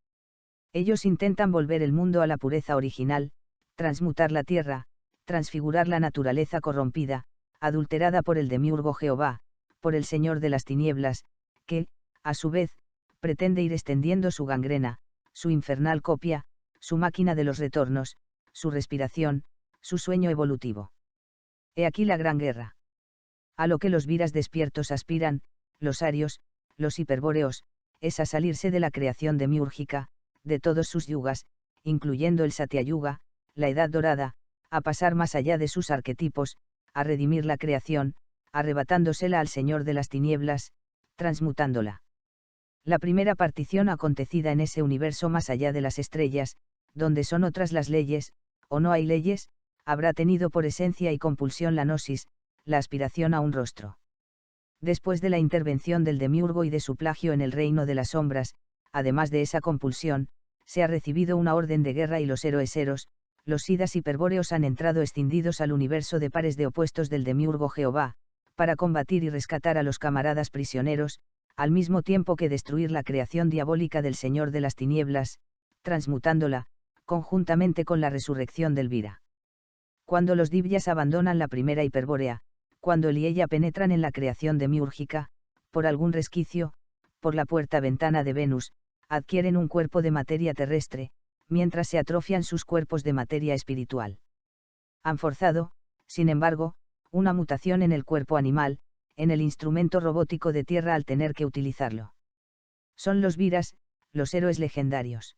Ellos intentan volver el mundo a la pureza original, transmutar la tierra, transfigurar la naturaleza corrompida, adulterada por el demiurgo Jehová, por el Señor de las tinieblas, que, a su vez, pretende ir extendiendo su gangrena, su infernal copia, su máquina de los retornos, su respiración, su sueño evolutivo. He aquí la gran guerra. A lo que los viras despiertos aspiran, los arios, los hiperbóreos, es a salirse de la creación demiúrgica, de todos sus yugas, incluyendo el Satyayuga, la Edad Dorada, a pasar más allá de sus arquetipos, a redimir la creación, arrebatándosela al Señor de las tinieblas, transmutándola. La primera partición acontecida en ese universo más allá de las estrellas, donde son otras las leyes, o no hay leyes, habrá tenido por esencia y compulsión la gnosis, la aspiración a un rostro. Después de la intervención del demiurgo y de su plagio en el reino de las sombras, además de esa compulsión, se ha recibido una orden de guerra y los héroes eros, los sidas hiperbóreos han entrado escindidos al universo de pares de opuestos del demiurgo Jehová, para combatir y rescatar a los camaradas prisioneros, al mismo tiempo que destruir la creación diabólica del Señor de las tinieblas, transmutándola, conjuntamente con la resurrección del Vira. Cuando los divyas abandonan la primera hiperbórea, cuando él y ella penetran en la creación demiúrgica, por algún resquicio, por la puerta-ventana de Venus, adquieren un cuerpo de materia terrestre, mientras se atrofian sus cuerpos de materia espiritual. Han forzado, sin embargo, una mutación en el cuerpo animal, en el instrumento robótico de tierra al tener que utilizarlo. Son los viras, los héroes legendarios.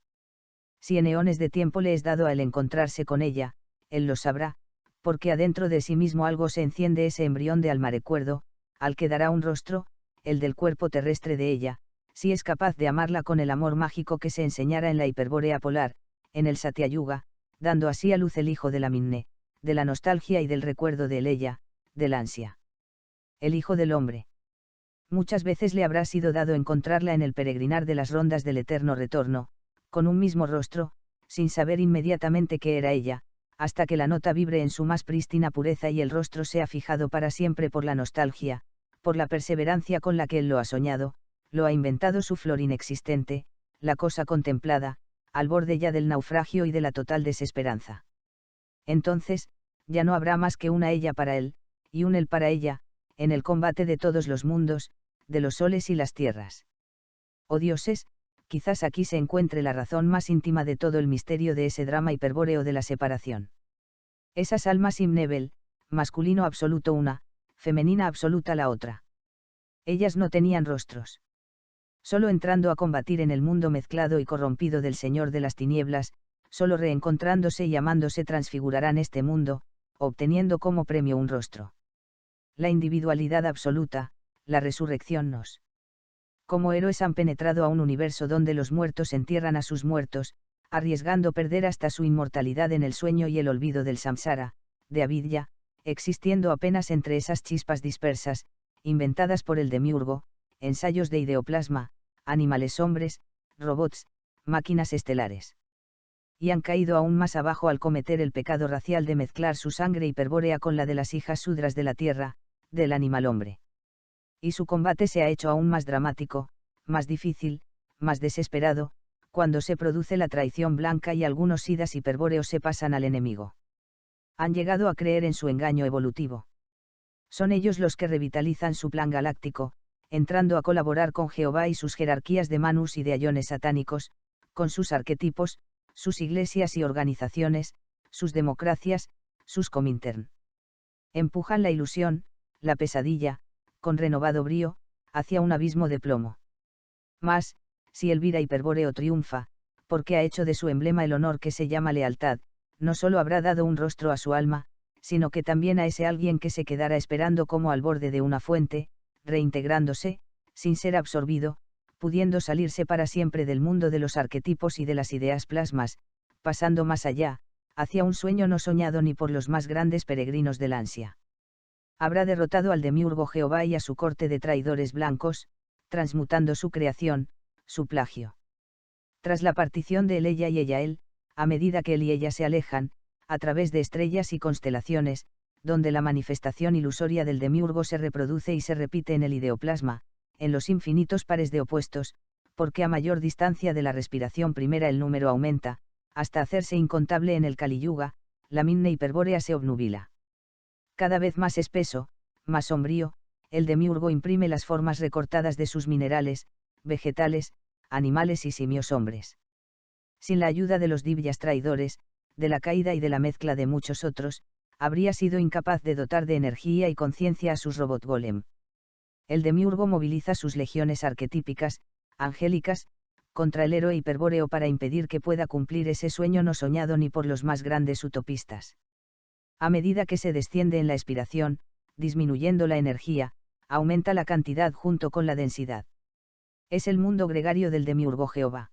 Si en eones de tiempo le es dado a él encontrarse con ella, él lo sabrá, porque adentro de sí mismo algo se enciende ese embrión de alma recuerdo, al que dará un rostro, el del cuerpo terrestre de ella, si es capaz de amarla con el amor mágico que se enseñara en la hiperbórea polar, en el Satyayuga, dando así a luz el hijo de la Minne, de la nostalgia y del recuerdo de ella, del ansia. El hijo del hombre. Muchas veces le habrá sido dado encontrarla en el peregrinar de las rondas del eterno retorno, con un mismo rostro, sin saber inmediatamente que era ella, hasta que la nota vibre en su más prístina pureza y el rostro sea fijado para siempre por la nostalgia, por la perseverancia con la que él lo ha soñado, lo ha inventado su flor inexistente, la cosa contemplada, al borde ya del naufragio y de la total desesperanza. Entonces, ya no habrá más que una ella para él, y un él para ella, en el combate de todos los mundos, de los soles y las tierras. Oh dioses, quizás aquí se encuentre la razón más íntima de todo el misterio de ese drama hiperbóreo de la separación. Esas almas Imnebel, masculino absoluto una, femenina absoluta la otra. Ellas no tenían rostros. Solo entrando a combatir en el mundo mezclado y corrompido del Señor de las tinieblas, solo reencontrándose y amándose transfigurarán este mundo, obteniendo como premio un rostro. La individualidad absoluta, la resurrección nos. Como héroes han penetrado a un universo donde los muertos entierran a sus muertos, arriesgando perder hasta su inmortalidad en el sueño y el olvido del samsara, de avidya, existiendo apenas entre esas chispas dispersas, inventadas por el demiurgo, ensayos de ideoplasma, animales hombres, robots, máquinas estelares. Y han caído aún más abajo al cometer el pecado racial de mezclar su sangre hiperbórea con la de las hijas sudras de la tierra, del animal hombre. Y su combate se ha hecho aún más dramático, más difícil, más desesperado, cuando se produce la traición blanca y algunos sidas hiperbóreos se pasan al enemigo. Han llegado a creer en su engaño evolutivo. Son ellos los que revitalizan su plan galáctico, entrando a colaborar con Jehová y sus jerarquías de Manus y de Ayones satánicos, con sus arquetipos, sus iglesias y organizaciones, sus democracias, sus Comintern. Empujan la ilusión, la pesadilla, con renovado brío, hacia un abismo de plomo. Mas, si el Vira hiperbóreo triunfa, porque ha hecho de su emblema el honor que se llama lealtad, no solo habrá dado un rostro a su alma, sino que también a ese alguien que se quedara esperando como al borde de una fuente, reintegrándose, sin ser absorbido, pudiendo salirse para siempre del mundo de los arquetipos y de las ideas plasmas, pasando más allá, hacia un sueño no soñado ni por los más grandes peregrinos del ansia. Habrá derrotado al demiurgo Jehová y a su corte de traidores blancos, transmutando su creación, su plagio. Tras la partición de ella y él, a medida que él y ella se alejan, a través de estrellas y constelaciones, donde la manifestación ilusoria del demiurgo se reproduce y se repite en el ideoplasma, en los infinitos pares de opuestos, porque a mayor distancia de la respiración primera el número aumenta, hasta hacerse incontable en el Kaliyuga, la minne hiperbórea se obnubila. Cada vez más espeso, más sombrío, el demiurgo imprime las formas recortadas de sus minerales, vegetales, animales y simios hombres. Sin la ayuda de los divyas traidores, de la caída y de la mezcla de muchos otros, habría sido incapaz de dotar de energía y conciencia a sus robot golem. El demiurgo moviliza sus legiones arquetípicas, angélicas, contra el héroe hiperbóreo para impedir que pueda cumplir ese sueño no soñado ni por los más grandes utopistas. A medida que se desciende en la expiración, disminuyendo la energía, aumenta la cantidad junto con la densidad. Es el mundo gregario del demiurgo Jehová.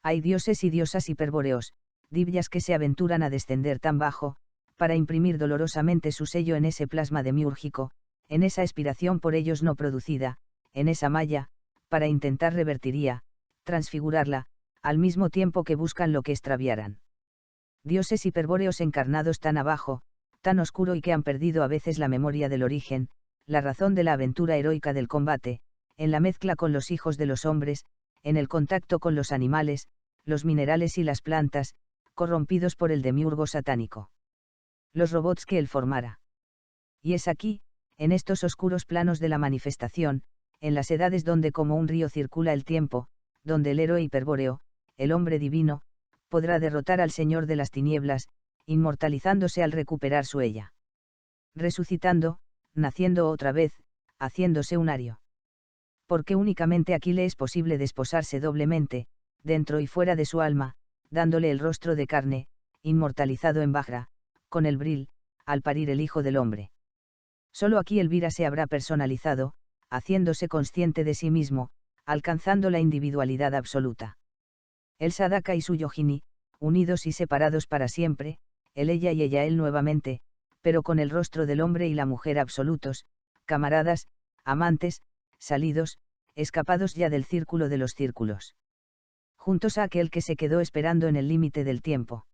Hay dioses y diosas hiperbóreos, divyas que se aventuran a descender tan bajo, para imprimir dolorosamente su sello en ese plasma demiúrgico, en esa expiración por ellos no producida, en esa malla, para intentar revertiría, transfigurarla, al mismo tiempo que buscan lo que extraviaran. Dioses hiperbóreos encarnados tan abajo, tan oscuro y que han perdido a veces la memoria del origen, la razón de la aventura heroica del combate, en la mezcla con los hijos de los hombres, en el contacto con los animales, los minerales y las plantas, corrompidos por el demiurgo satánico. Los robots que él formara. Y es aquí, en estos oscuros planos de la manifestación, en las edades donde como un río circula el tiempo, donde el héroe hiperbóreo, el hombre divino, podrá derrotar al señor de las tinieblas, inmortalizándose al recuperar su ella. Resucitando, naciendo otra vez, haciéndose un ario. Porque únicamente aquí le es posible desposarse doblemente, dentro y fuera de su alma, dándole el rostro de carne, inmortalizado en Vajra, con el bril, al parir el Hijo del Hombre. Solo aquí Elvira se habrá personalizado, haciéndose consciente de sí mismo, alcanzando la individualidad absoluta. El Sadaka y su Yogini, unidos y separados para siempre, el ella y ella él nuevamente, pero con el rostro del hombre y la mujer absolutos, camaradas, amantes, salidos, escapados ya del círculo de los círculos. Juntos a aquel que se quedó esperando en el límite del tiempo.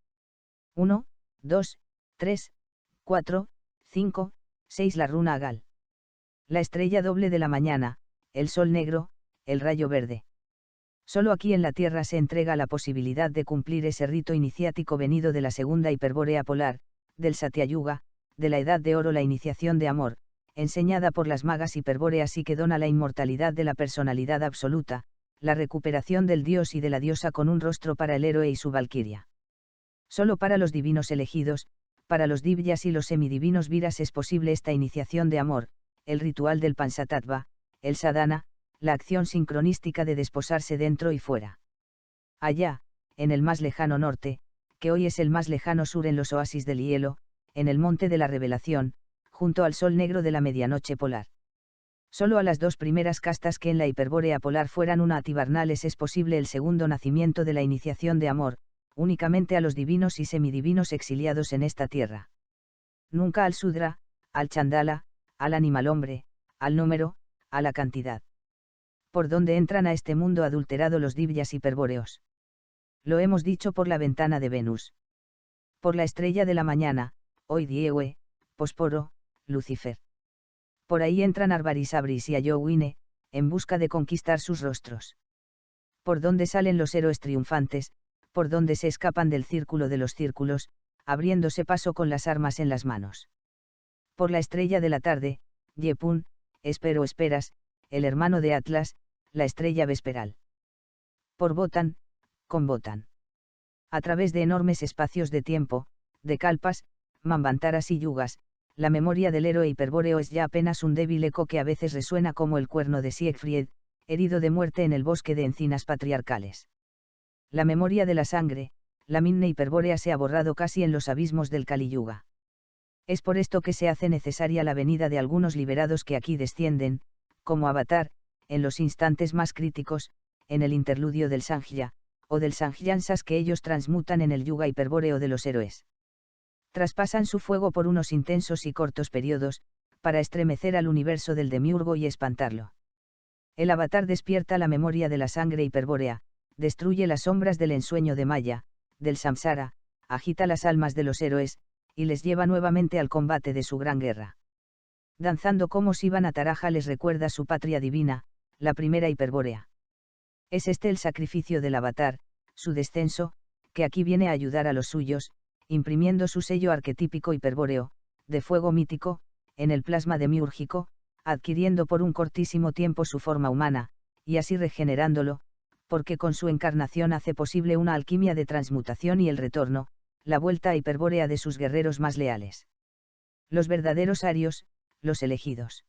1, 2, 3, 4, 5, 6 la runa Agal. La estrella doble de la mañana, el sol negro, el rayo verde. Solo aquí en la Tierra se entrega la posibilidad de cumplir ese rito iniciático venido de la segunda hiperbórea polar, del Satyayuga, de la Edad de Oro, la iniciación de amor, enseñada por las magas hiperbóreas y que dona la inmortalidad de la personalidad absoluta, la recuperación del dios y de la diosa con un rostro para el héroe y su valquiria. Solo para los divinos elegidos, para los divyas y los semidivinos viras es posible esta iniciación de amor, el ritual del Panchatattva, el sadhana, la acción sincronística de desposarse dentro y fuera. Allá, en el más lejano norte, que hoy es el más lejano sur en los oasis del hielo, en el monte de la revelación, junto al sol negro de la medianoche polar. Solo a las dos primeras castas que en la hiperbórea polar fueran una ativarnales es posible el segundo nacimiento de la iniciación de amor, únicamente a los divinos y semidivinos exiliados en esta tierra. Nunca al Sudra, al Chandala, al animal hombre, al número, a la cantidad. Por donde entran a este mundo adulterado los divyas hiperbóreos. Lo hemos dicho por la ventana de Venus. Por la estrella de la mañana, hoy Dieue, Posporo, Lucifer. Por ahí entran Arbarisabris y Ayowine, en busca de conquistar sus rostros. Por donde salen los héroes triunfantes, por donde se escapan del círculo de los círculos, abriéndose paso con las armas en las manos. Por la estrella de la tarde, Yepun, espero esperas, el hermano de Atlas, la estrella vesperal. Por Botan, con Botan. A través de enormes espacios de tiempo, de kalpas, manvantaras y yugas, la memoria del héroe hiperbóreo es ya apenas un débil eco que a veces resuena como el cuerno de Siegfried, herido de muerte en el bosque de encinas patriarcales. La memoria de la sangre, la minne hiperbórea se ha borrado casi en los abismos del Kaliyuga. Es por esto que se hace necesaria la venida de algunos liberados que aquí descienden, como Avatar, en los instantes más críticos, en el interludio del Sanghya, o del Sanghyansas que ellos transmutan en el yuga hiperbóreo de los héroes. Traspasan su fuego por unos intensos y cortos periodos, para estremecer al universo del demiurgo y espantarlo. El Avatar despierta la memoria de la sangre hiperbórea, destruye las sombras del ensueño de Maya, del samsara, agita las almas de los héroes, y les lleva nuevamente al combate de su gran guerra. Danzando como Siva-Nataraja les recuerda su patria divina, la primera hiperbórea. Es este el sacrificio del Avatar, su descenso, que aquí viene a ayudar a los suyos, imprimiendo su sello arquetípico hiperbóreo, de fuego mítico, en el plasma demiúrgico, adquiriendo por un cortísimo tiempo su forma humana, y así regenerándolo, porque con su encarnación hace posible una alquimia de transmutación y el retorno, la vuelta hiperbórea de sus guerreros más leales. Los verdaderos arios, los elegidos.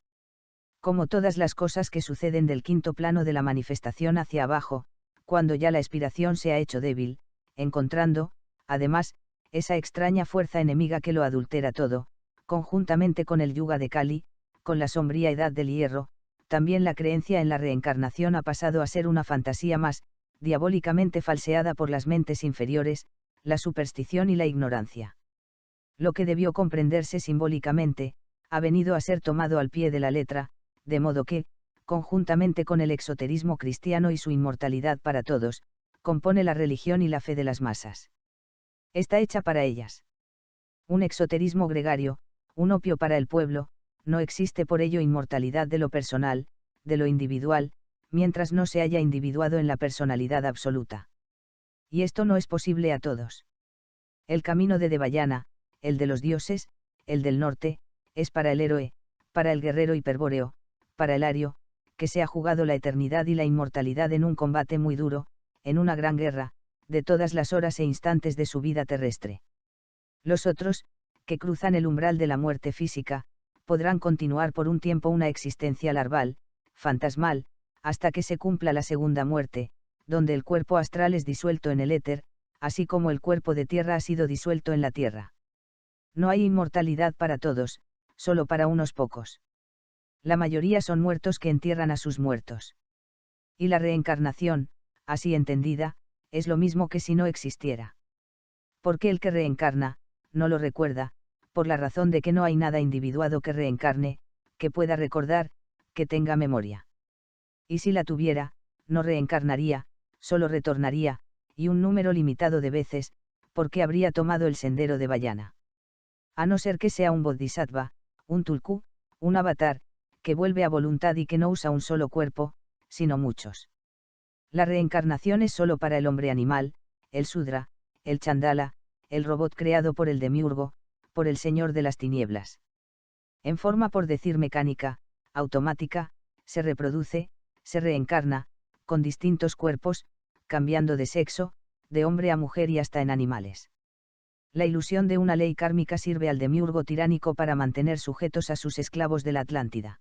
Como todas las cosas que suceden del quinto plano de la manifestación hacia abajo, cuando ya la expiración se ha hecho débil, encontrando, además, esa extraña fuerza enemiga que lo adultera todo, conjuntamente con el yuga de Kali, con la sombría edad del hierro, también la creencia en la reencarnación ha pasado a ser una fantasía más, diabólicamente falseada por las mentes inferiores, la superstición y la ignorancia. Lo que debió comprenderse simbólicamente, ha venido a ser tomado al pie de la letra, de modo que, conjuntamente con el exoterismo cristiano y su inmortalidad para todos, compone la religión y la fe de las masas. Está hecha para ellas. Un exoterismo gregario, un opio para el pueblo, no existe por ello inmortalidad de lo personal, de lo individual, mientras no se haya individuado en la personalidad absoluta. Y esto no es posible a todos. El camino de Devayana, el de los dioses, el del norte, es para el héroe, para el guerrero hiperbóreo, para el ario, que se ha jugado la eternidad y la inmortalidad en un combate muy duro, en una gran guerra, de todas las horas e instantes de su vida terrestre. Los otros, que cruzan el umbral de la muerte física, podrán continuar por un tiempo una existencia larval, fantasmal, hasta que se cumpla la segunda muerte, donde el cuerpo astral es disuelto en el éter, así como el cuerpo de tierra ha sido disuelto en la tierra. No hay inmortalidad para todos, solo para unos pocos. La mayoría son muertos que entierran a sus muertos. Y la reencarnación, así entendida, es lo mismo que si no existiera. Porque el que reencarna, no lo recuerda, por la razón de que no hay nada individuado que reencarne, que pueda recordar, que tenga memoria. Y si la tuviera, no reencarnaría, solo retornaría, y un número limitado de veces, porque habría tomado el sendero de Vayana. A no ser que sea un bodhisattva, un tulku, un avatar, que vuelve a voluntad y que no usa un solo cuerpo, sino muchos. La reencarnación es solo para el hombre animal, el sudra, el chandala, el robot creado por el demiurgo, por el señor de las tinieblas. En forma por decir mecánica, automática, se reproduce, se reencarna, con distintos cuerpos, cambiando de sexo, de hombre a mujer y hasta en animales. La ilusión de una ley kármica sirve al demiurgo tiránico para mantener sujetos a sus esclavos de la Atlántida.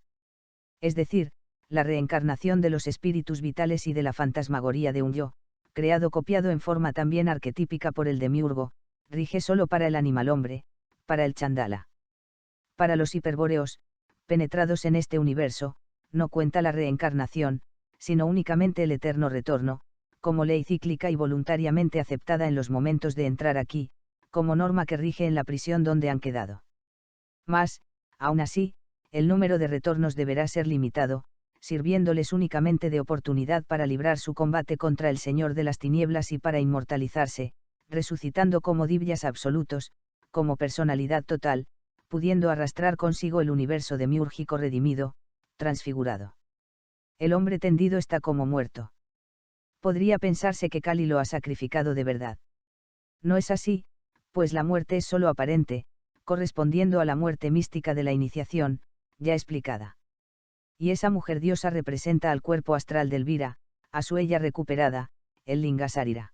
Es decir, la reencarnación de los espíritus vitales y de la fantasmagoría de un yo, creado copiado en forma también arquetípica por el demiurgo, rige solo para el animal hombre, para el chandala. Para los hiperbóreos, penetrados en este universo, no cuenta la reencarnación, sino únicamente el eterno retorno, como ley cíclica y voluntariamente aceptada en los momentos de entrar aquí, como norma que rige en la prisión donde han quedado. Mas, aún así, el número de retornos deberá ser limitado, sirviéndoles únicamente de oportunidad para librar su combate contra el Señor de las Tinieblas y para inmortalizarse, resucitando como divyas absolutos, como personalidad total, pudiendo arrastrar consigo el universo demiúrgico redimido, transfigurado. El hombre tendido está como muerto. Podría pensarse que Kali lo ha sacrificado de verdad. No es así, pues la muerte es solo aparente, correspondiendo a la muerte mística de la iniciación, ya explicada. Y esa mujer diosa representa al cuerpo astral del Vira, a su ella recuperada, el Lingasarira.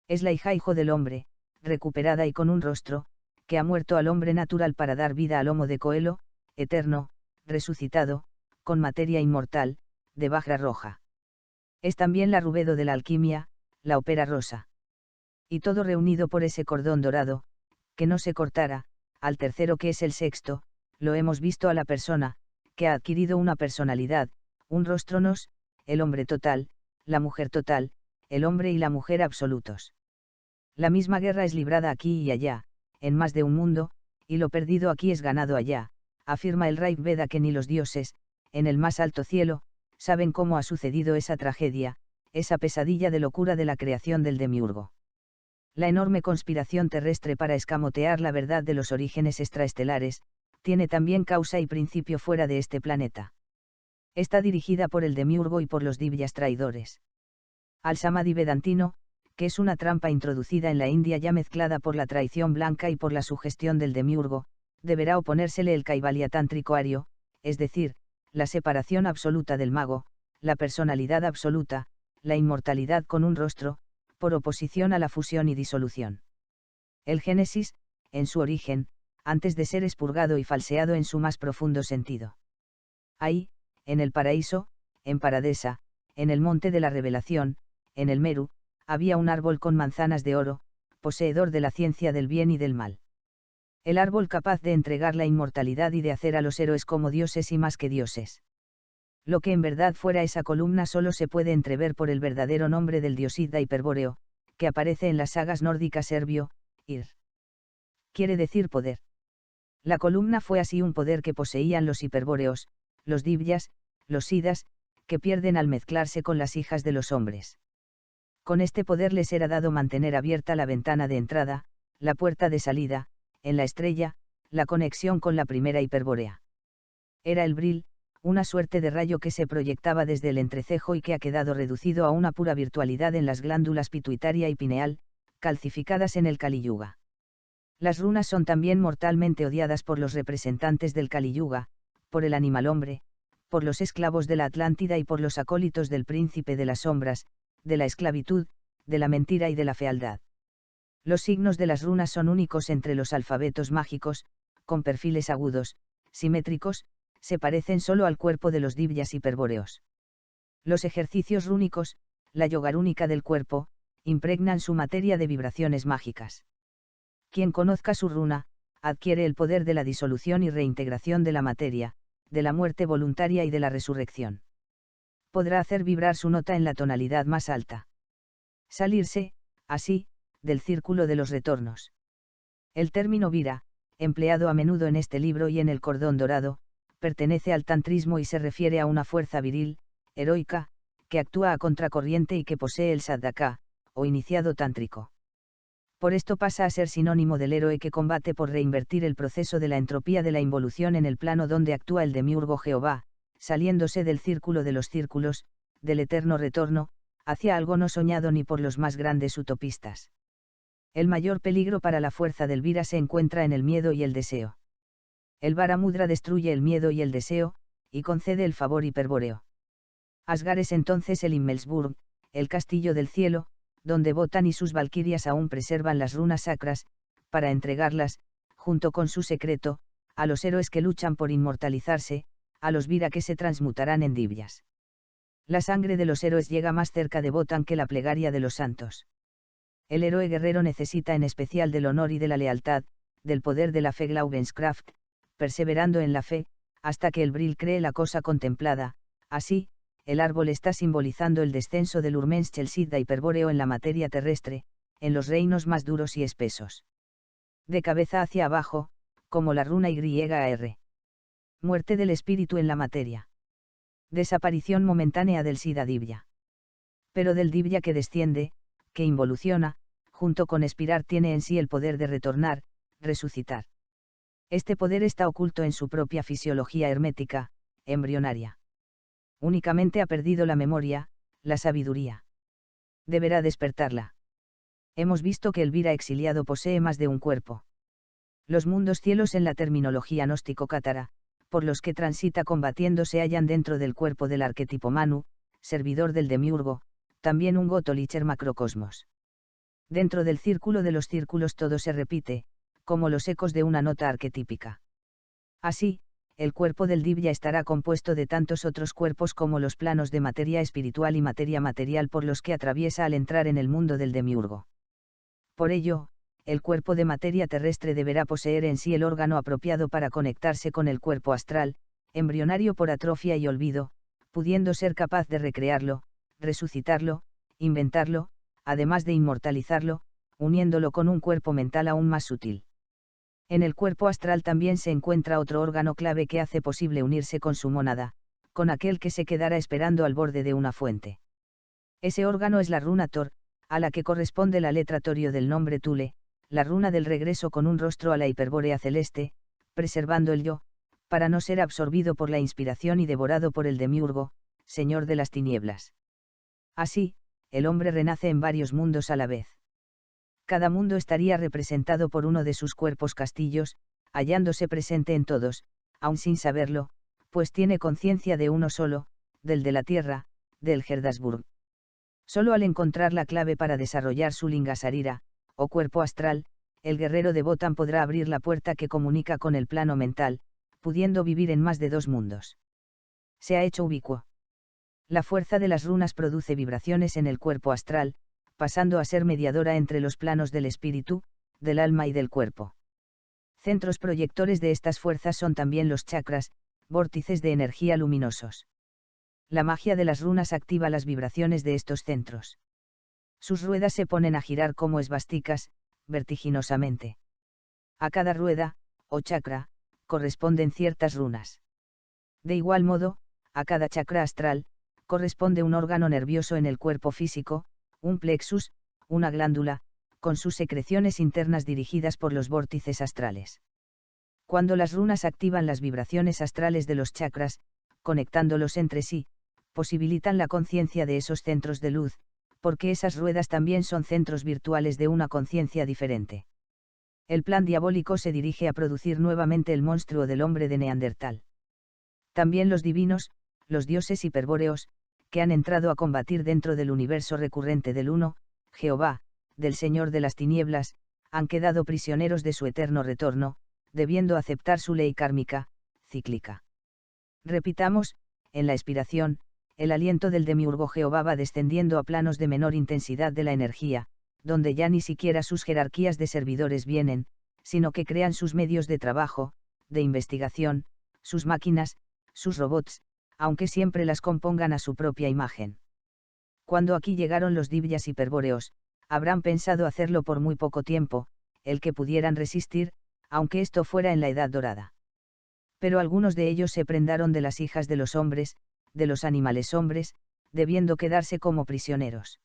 Es la hija-hijo del hombre, recuperada y con un rostro, que ha muerto al hombre natural para dar vida al Homo de Coelo, eterno, resucitado, con materia inmortal, de Vajra roja. Es también la Rubedo de la alquimia, la ópera rosa. Y todo reunido por ese cordón dorado, que no se cortara, al tercero que es el sexto, lo hemos visto a la persona, que ha adquirido una personalidad, un rostronos, el hombre total, la mujer total, el hombre y la mujer absolutos. La misma guerra es librada aquí y allá, en más de un mundo, y lo perdido aquí es ganado allá, afirma el Rig Veda que ni los dioses, en el más alto cielo, saben cómo ha sucedido esa tragedia, esa pesadilla de locura de la creación del demiurgo. La enorme conspiración terrestre para escamotear la verdad de los orígenes extraestelares, tiene también causa y principio fuera de este planeta. Está dirigida por el demiurgo y por los divyas traidores. Al samadhi vedantino, que es una trampa introducida en la India ya mezclada por la traición blanca y por la sugestión del demiurgo, deberá oponérsele el kaivalya tántrico ario, es decir, la separación absoluta del mago, la personalidad absoluta, la inmortalidad con un rostro, por oposición a la fusión y disolución. El Génesis, en su origen, antes de ser expurgado y falseado en su más profundo sentido. Ahí, en el paraíso, en Paradesa, en el monte de la revelación, en el Meru, había un árbol con manzanas de oro, poseedor de la ciencia del bien y del mal. El árbol capaz de entregar la inmortalidad y de hacer a los héroes como dioses y más que dioses. Lo que en verdad fuera esa columna solo se puede entrever por el verdadero nombre del dios Ida hiperbóreo, que aparece en las sagas nórdicas serbio, Ir. Quiere decir poder. La columna fue así un poder que poseían los hiperbóreos, los divyas, los sidas, que pierden al mezclarse con las hijas de los hombres. Con este poder les era dado mantener abierta la ventana de entrada, la puerta de salida, en la estrella, la conexión con la primera hiperbórea. Era el bril, una suerte de rayo que se proyectaba desde el entrecejo y que ha quedado reducido a una pura virtualidad en las glándulas pituitaria y pineal, calcificadas en el Kali Yuga. Las runas son también mortalmente odiadas por los representantes del Kali Yuga, por el animal hombre, por los esclavos de la Atlántida y por los acólitos del príncipe de las sombras, de la esclavitud, de la mentira y de la fealdad. Los signos de las runas son únicos entre los alfabetos mágicos, con perfiles agudos, simétricos, se parecen solo al cuerpo de los divyas hiperbóreos. Los ejercicios rúnicos, la yoga rúnica del cuerpo, impregnan su materia de vibraciones mágicas. Quien conozca su runa, adquiere el poder de la disolución y reintegración de la materia, de la muerte voluntaria y de la resurrección. Podrá hacer vibrar su nota en la tonalidad más alta. Salirse, así, del círculo de los retornos. El término vira, empleado a menudo en este libro y en el cordón dorado, pertenece al tantrismo y se refiere a una fuerza viril, heroica, que actúa a contracorriente y que posee el sadhaka, o iniciado tántrico. Por esto pasa a ser sinónimo del héroe que combate por reinvertir el proceso de la entropía de la involución en el plano donde actúa el demiurgo Jehová, saliéndose del círculo de los círculos, del eterno retorno, hacia algo no soñado ni por los más grandes utopistas. El mayor peligro para la fuerza del vira se encuentra en el miedo y el deseo. El Varamudra destruye el miedo y el deseo, y concede el favor hiperbóreo. Asgard es entonces el Himmelsburg, el castillo del cielo, donde Wotan y sus valquirias aún preservan las runas sacras, para entregarlas, junto con su secreto, a los héroes que luchan por inmortalizarse, a los vira que se transmutarán en divyas. La sangre de los héroes llega más cerca de Wotan que la plegaria de los santos. El héroe guerrero necesita en especial del honor y de la lealtad, del poder de la fe Glaubenskraft, perseverando en la fe, hasta que el bril cree la cosa contemplada. Así, el árbol está simbolizando el descenso del Urmenschel-Siddha hiperbóreo en la materia terrestre, en los reinos más duros y espesos. De cabeza hacia abajo, como la runa YR. Muerte del espíritu en la materia. Desaparición momentánea del Siddha Divya. Pero del Divya que desciende, que involuciona, junto con expirar tiene en sí el poder de retornar, resucitar. Este poder está oculto en su propia fisiología hermética, embrionaria. Únicamente ha perdido la memoria, la sabiduría. Deberá despertarla. Hemos visto que el vira exiliado posee más de un cuerpo. Los mundos cielos en la terminología gnóstico-cátara, por los que transita combatiendo se hallan dentro del cuerpo del arquetipo Manu, servidor del demiurgo, también un Gotolicher macrocosmos. Dentro del círculo de los círculos todo se repite, como los ecos de una nota arquetípica. Así, el cuerpo del Divya estará compuesto de tantos otros cuerpos como los planos de materia espiritual y materia material por los que atraviesa al entrar en el mundo del demiurgo. Por ello, el cuerpo de materia terrestre deberá poseer en sí el órgano apropiado para conectarse con el cuerpo astral, embrionario por atrofia y olvido, pudiendo ser capaz de recrearlo, resucitarlo, inventarlo, además de inmortalizarlo, uniéndolo con un cuerpo mental aún más sutil. En el cuerpo astral también se encuentra otro órgano clave que hace posible unirse con su mónada, con aquel que se quedara esperando al borde de una fuente. Ese órgano es la runa Tor, a la que corresponde la letra torio del nombre Tule, la runa del regreso con un rostro a la hiperbórea celeste, preservando el yo, para no ser absorbido por la inspiración y devorado por el demiurgo, señor de las tinieblas. Así, el hombre renace en varios mundos a la vez. Cada mundo estaría representado por uno de sus cuerpos castillos, hallándose presente en todos, aun sin saberlo, pues tiene conciencia de uno solo, del de la tierra, del Herdasburg. Solo al encontrar la clave para desarrollar su lingasarira, o cuerpo astral, el guerrero de Botan podrá abrir la puerta que comunica con el plano mental, pudiendo vivir en más de 2 mundos. Se ha hecho ubicuo. La fuerza de las runas produce vibraciones en el cuerpo astral, pasando a ser mediadora entre los planos del espíritu, del alma y del cuerpo. Centros proyectores de estas fuerzas son también los chakras, vórtices de energía luminosos. La magia de las runas activa las vibraciones de estos centros. Sus ruedas se ponen a girar como esvásticas, vertiginosamente. A cada rueda, o chakra, corresponden ciertas runas. De igual modo, a cada chakra astral, corresponde un órgano nervioso en el cuerpo físico, un plexus, una glándula, con sus secreciones internas dirigidas por los vórtices astrales. Cuando las runas activan las vibraciones astrales de los chakras, conectándolos entre sí, posibilitan la conciencia de esos centros de luz, porque esas ruedas también son centros virtuales de una conciencia diferente. El plan diabólico se dirige a producir nuevamente el monstruo del hombre de Neandertal. También los divinos, los dioses hiperbóreos, que han entrado a combatir dentro del universo recurrente del Uno, Jehová, del Señor de las Tinieblas, han quedado prisioneros de su eterno retorno, debiendo aceptar su ley kármica, cíclica. Repitamos, en la expiración, el aliento del demiurgo Jehová va descendiendo a planos de menor intensidad de la energía, donde ya ni siquiera sus jerarquías de servidores vienen, sino que crean sus medios de trabajo, de investigación, sus máquinas, sus robots, aunque siempre las compongan a su propia imagen. Cuando aquí llegaron los divyas hiperbóreos, habrán pensado hacerlo por muy poco tiempo, el que pudieran resistir, aunque esto fuera en la Edad Dorada. Pero algunos de ellos se prendaron de las hijas de los hombres, de los animales hombres, debiendo quedarse como prisioneros.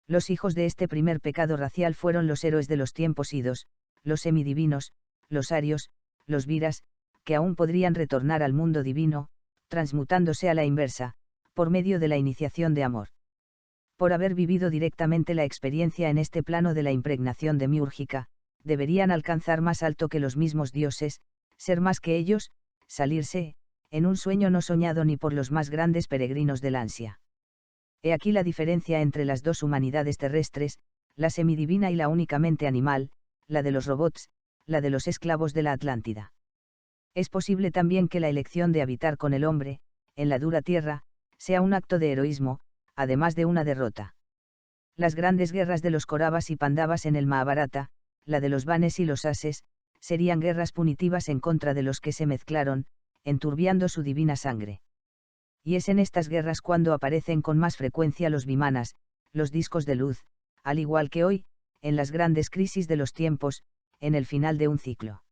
Los hijos de este primer pecado racial fueron los héroes de los tiempos idos, los semidivinos, los arios, los viras, que aún podrían retornar al mundo divino, transmutándose a la inversa, por medio de la iniciación de amor. Por haber vivido directamente la experiencia en este plano de la impregnación demiúrgica, deberían alcanzar más alto que los mismos dioses, ser más que ellos, salirse, en un sueño no soñado ni por los más grandes peregrinos del ansia. He aquí la diferencia entre las dos humanidades terrestres, la semidivina y la únicamente animal, la de los robots, la de los esclavos de la Atlántida. Es posible también que la elección de habitar con el hombre, en la dura tierra, sea un acto de heroísmo, además de una derrota. Las grandes guerras de los Kauravas y Pandavas en el Mahabharata, la de los Vanes y los Ases, serían guerras punitivas en contra de los que se mezclaron, enturbiando su divina sangre. Y es en estas guerras cuando aparecen con más frecuencia los vimanas, los discos de luz, al igual que hoy, en las grandes crisis de los tiempos, en el final de un ciclo.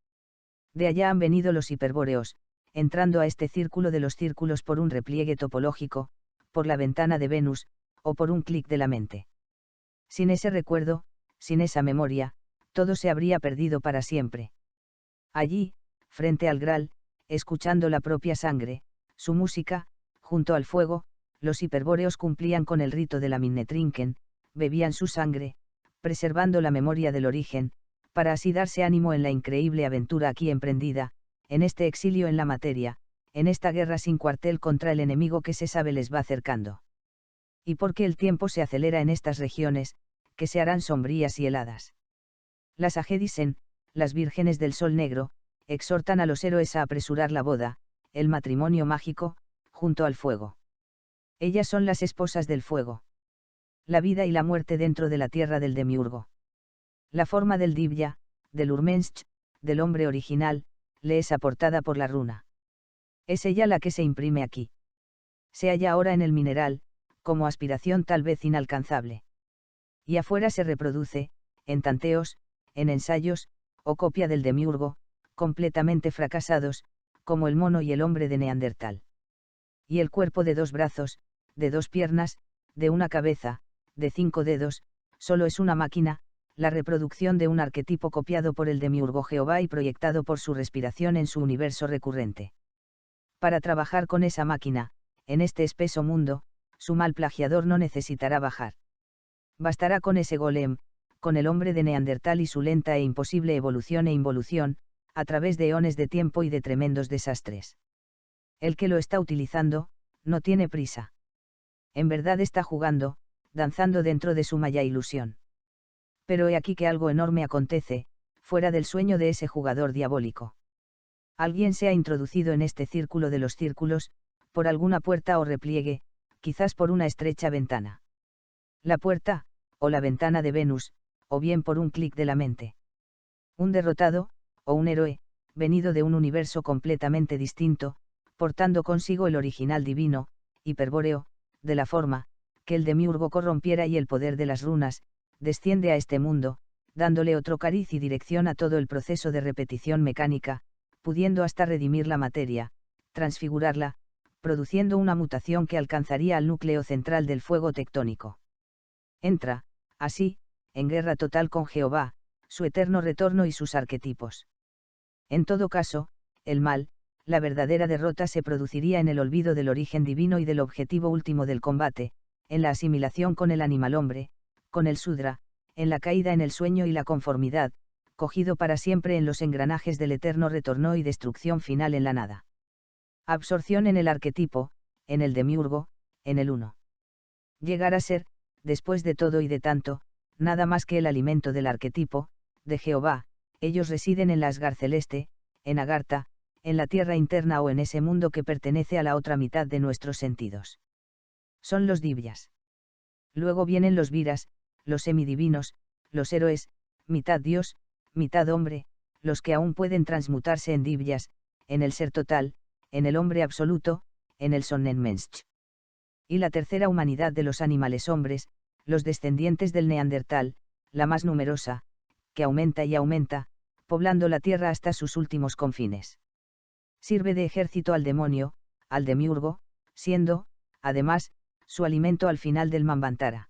De allá han venido los hiperbóreos, entrando a este círculo de los círculos por un repliegue topológico, por la ventana de Venus, o por un clic de la mente. Sin ese recuerdo, sin esa memoria, todo se habría perdido para siempre. Allí, frente al Graal, escuchando la propia sangre, su música, junto al fuego, los hiperbóreos cumplían con el rito de la Minnetrinken, bebían su sangre, preservando la memoria del origen, para así darse ánimo en la increíble aventura aquí emprendida, en este exilio en la materia, en esta guerra sin cuartel contra el enemigo que se sabe les va acercando. Y porque el tiempo se acelera en estas regiones, que se harán sombrías y heladas. Las Agedisen, las vírgenes del sol negro, exhortan a los héroes a apresurar la boda, el matrimonio mágico, junto al fuego. Ellas son las esposas del fuego. La vida y la muerte dentro de la tierra del demiurgo. La forma del divya, del urmensch, del hombre original, le es aportada por la runa. Es ella la que se imprime aquí. Se halla ahora en el mineral, como aspiración tal vez inalcanzable. Y afuera se reproduce, en tanteos, en ensayos, o copia del demiurgo, completamente fracasados, como el mono y el hombre de Neandertal. Y el cuerpo de 2 brazos, de 2 piernas, de una cabeza, de 5 dedos, solo es una máquina, la reproducción de un arquetipo copiado por el demiurgo Jehová y proyectado por su respiración en su universo recurrente. Para trabajar con esa máquina, en este espeso mundo, su mal plagiador no necesitará bajar. Bastará con ese golem, con el hombre de Neandertal y su lenta e imposible evolución e involución, a través de eones de tiempo y de tremendos desastres. El que lo está utilizando, no tiene prisa. En verdad está jugando, danzando dentro de su maya ilusión. Pero he aquí que algo enorme acontece, fuera del sueño de ese jugador diabólico. Alguien se ha introducido en este círculo de los círculos, por alguna puerta o repliegue, quizás por una estrecha ventana. La puerta, o la ventana de Venus, o bien por un clic de la mente. Un derrotado, o un héroe, venido de un universo completamente distinto, portando consigo el original divino, hiperbóreo, de la forma, que el demiurgo corrompiera y el poder de las runas, desciende a este mundo, dándole otro cariz y dirección a todo el proceso de repetición mecánica, pudiendo hasta redimir la materia, transfigurarla, produciendo una mutación que alcanzaría al núcleo central del fuego tectónico. Entra, así, en guerra total con Jehová, su eterno retorno y sus arquetipos. En todo caso, el mal, la verdadera derrota se produciría en el olvido del origen divino y del objetivo último del combate, en la asimilación con el animal hombre, con el Sudra, en la caída en el sueño y la conformidad, cogido para siempre en los engranajes del eterno retorno y destrucción final en la nada. Absorción en el arquetipo, en el demiurgo, en el uno. Llegar a ser, después de todo y de tanto, nada más que el alimento del arquetipo, de Jehová. Ellos residen en la Asgard celeste, en Agartha, en la tierra interna o en ese mundo que pertenece a la otra mitad de nuestros sentidos. Son los divyas. Luego vienen los viras, los semidivinos, los héroes, mitad dios, mitad hombre, los que aún pueden transmutarse en divyas, en el ser total, en el hombre absoluto, en el Sonnenmensch. Y la tercera humanidad de los animales hombres, los descendientes del Neandertal, la más numerosa, que aumenta y aumenta, poblando la tierra hasta sus últimos confines. Sirve de ejército al demonio, al demiurgo, siendo, además, su alimento al final del Manvantara.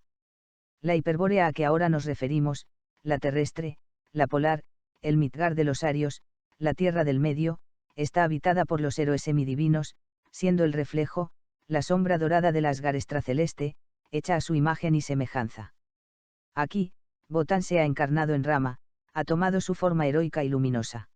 La hiperbórea a que ahora nos referimos, la terrestre, la polar, el Midgard de los arios, la tierra del medio, está habitada por los héroes semidivinos, siendo el reflejo, la sombra dorada de la Asgard extraceleste, hecha a su imagen y semejanza. Aquí, Botán se ha encarnado en Rama, ha tomado su forma heroica y luminosa.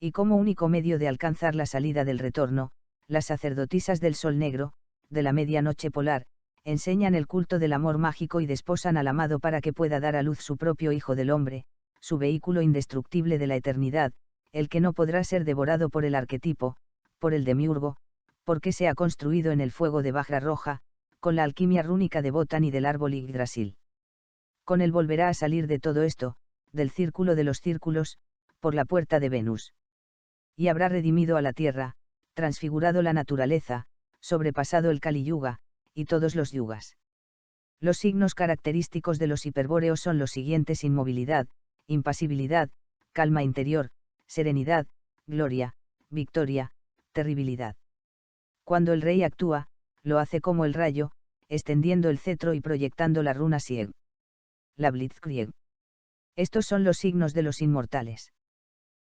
Y como único medio de alcanzar la salida del retorno, las sacerdotisas del sol negro, de la medianoche polar, enseñan el culto del amor mágico y desposan al amado para que pueda dar a luz su propio Hijo del Hombre, su vehículo indestructible de la eternidad, el que no podrá ser devorado por el arquetipo, por el demiurgo, porque se ha construido en el fuego de Vajra Roja, con la alquimia rúnica de Botán y del árbol Yggdrasil. Con él volverá a salir de todo esto, del círculo de los círculos, por la puerta de Venus. Y habrá redimido a la tierra, transfigurado la naturaleza, sobrepasado el Kali Yuga, y todos los yugas. Los signos característicos de los hiperbóreos son los siguientes: inmovilidad, impasibilidad, calma interior, serenidad, gloria, victoria, terribilidad. Cuando el rey actúa, lo hace como el rayo, extendiendo el cetro y proyectando la runa Sieg. La Blitzkrieg. Estos son los signos de los inmortales.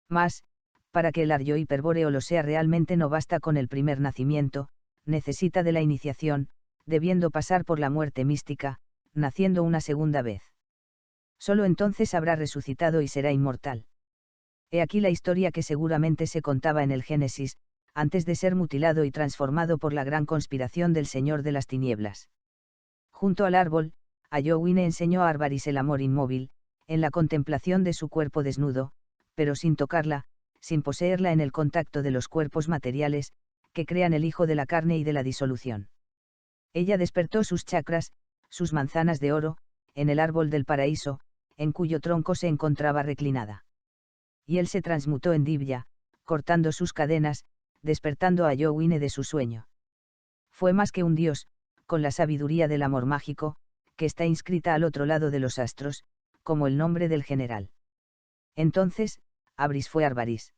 Mas, para que el aryo hiperbóreo lo sea realmente no basta con el primer nacimiento, necesita de la iniciación, debiendo pasar por la muerte mística, naciendo una segunda vez. Solo entonces habrá resucitado y será inmortal. He aquí la historia que seguramente se contaba en el Génesis, antes de ser mutilado y transformado por la gran conspiración del Señor de las Tinieblas. Junto al árbol, Ayowine enseñó a Arbaris el amor inmóvil, en la contemplación de su cuerpo desnudo, pero sin tocarla, sin poseerla en el contacto de los cuerpos materiales, que crean el hijo de la carne y de la disolución. Ella despertó sus chakras, sus manzanas de oro, en el árbol del paraíso, en cuyo tronco se encontraba reclinada. Y él se transmutó en Divya, cortando sus cadenas, despertando a Ayowine de su sueño. Fue más que un dios, con la sabiduría del amor mágico, que está inscrita al otro lado de los astros, como el nombre del general. Entonces, Abris fue Arbaris.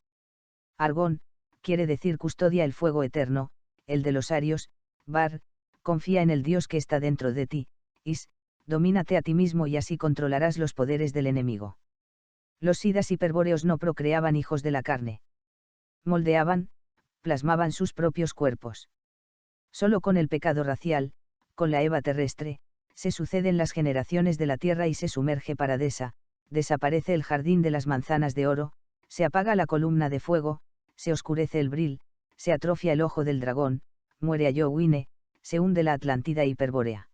Argón, quiere decir custodia el fuego eterno, el de los arios. Bar, confía en el Dios que está dentro de ti. Is, domínate a ti mismo y así controlarás los poderes del enemigo. Los sidas hiperbóreos no procreaban hijos de la carne. Moldeaban, plasmaban sus propios cuerpos. Solo con el pecado racial, con la Eva terrestre, se suceden las generaciones de la tierra y se sumerge Paradesa, desaparece el jardín de las manzanas de oro, se apaga la columna de fuego, se oscurece el Bril, se atrofia el ojo del dragón, muere Ayowine, se hunde la Atlántida hiperbórea.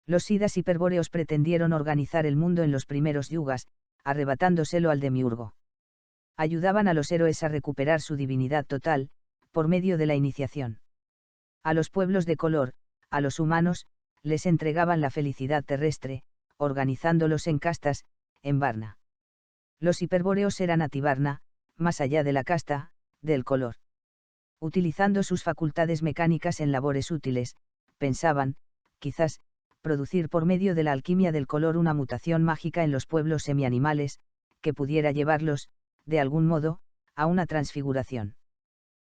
Los sidas hiperbóreos pretendieron organizar el mundo en los primeros yugas, arrebatándoselo al demiurgo. Ayudaban a los héroes a recuperar su divinidad total, por medio de la iniciación. A los pueblos de color, a los humanos, les entregaban la felicidad terrestre, organizándolos en castas, en Varna. Los hiperbóreos eran Ativarna, más allá de la casta, del color. Utilizando sus facultades mecánicas en labores útiles, pensaban, quizás, producir por medio de la alquimia del color una mutación mágica en los pueblos semianimales, que pudiera llevarlos, de algún modo, a una transfiguración.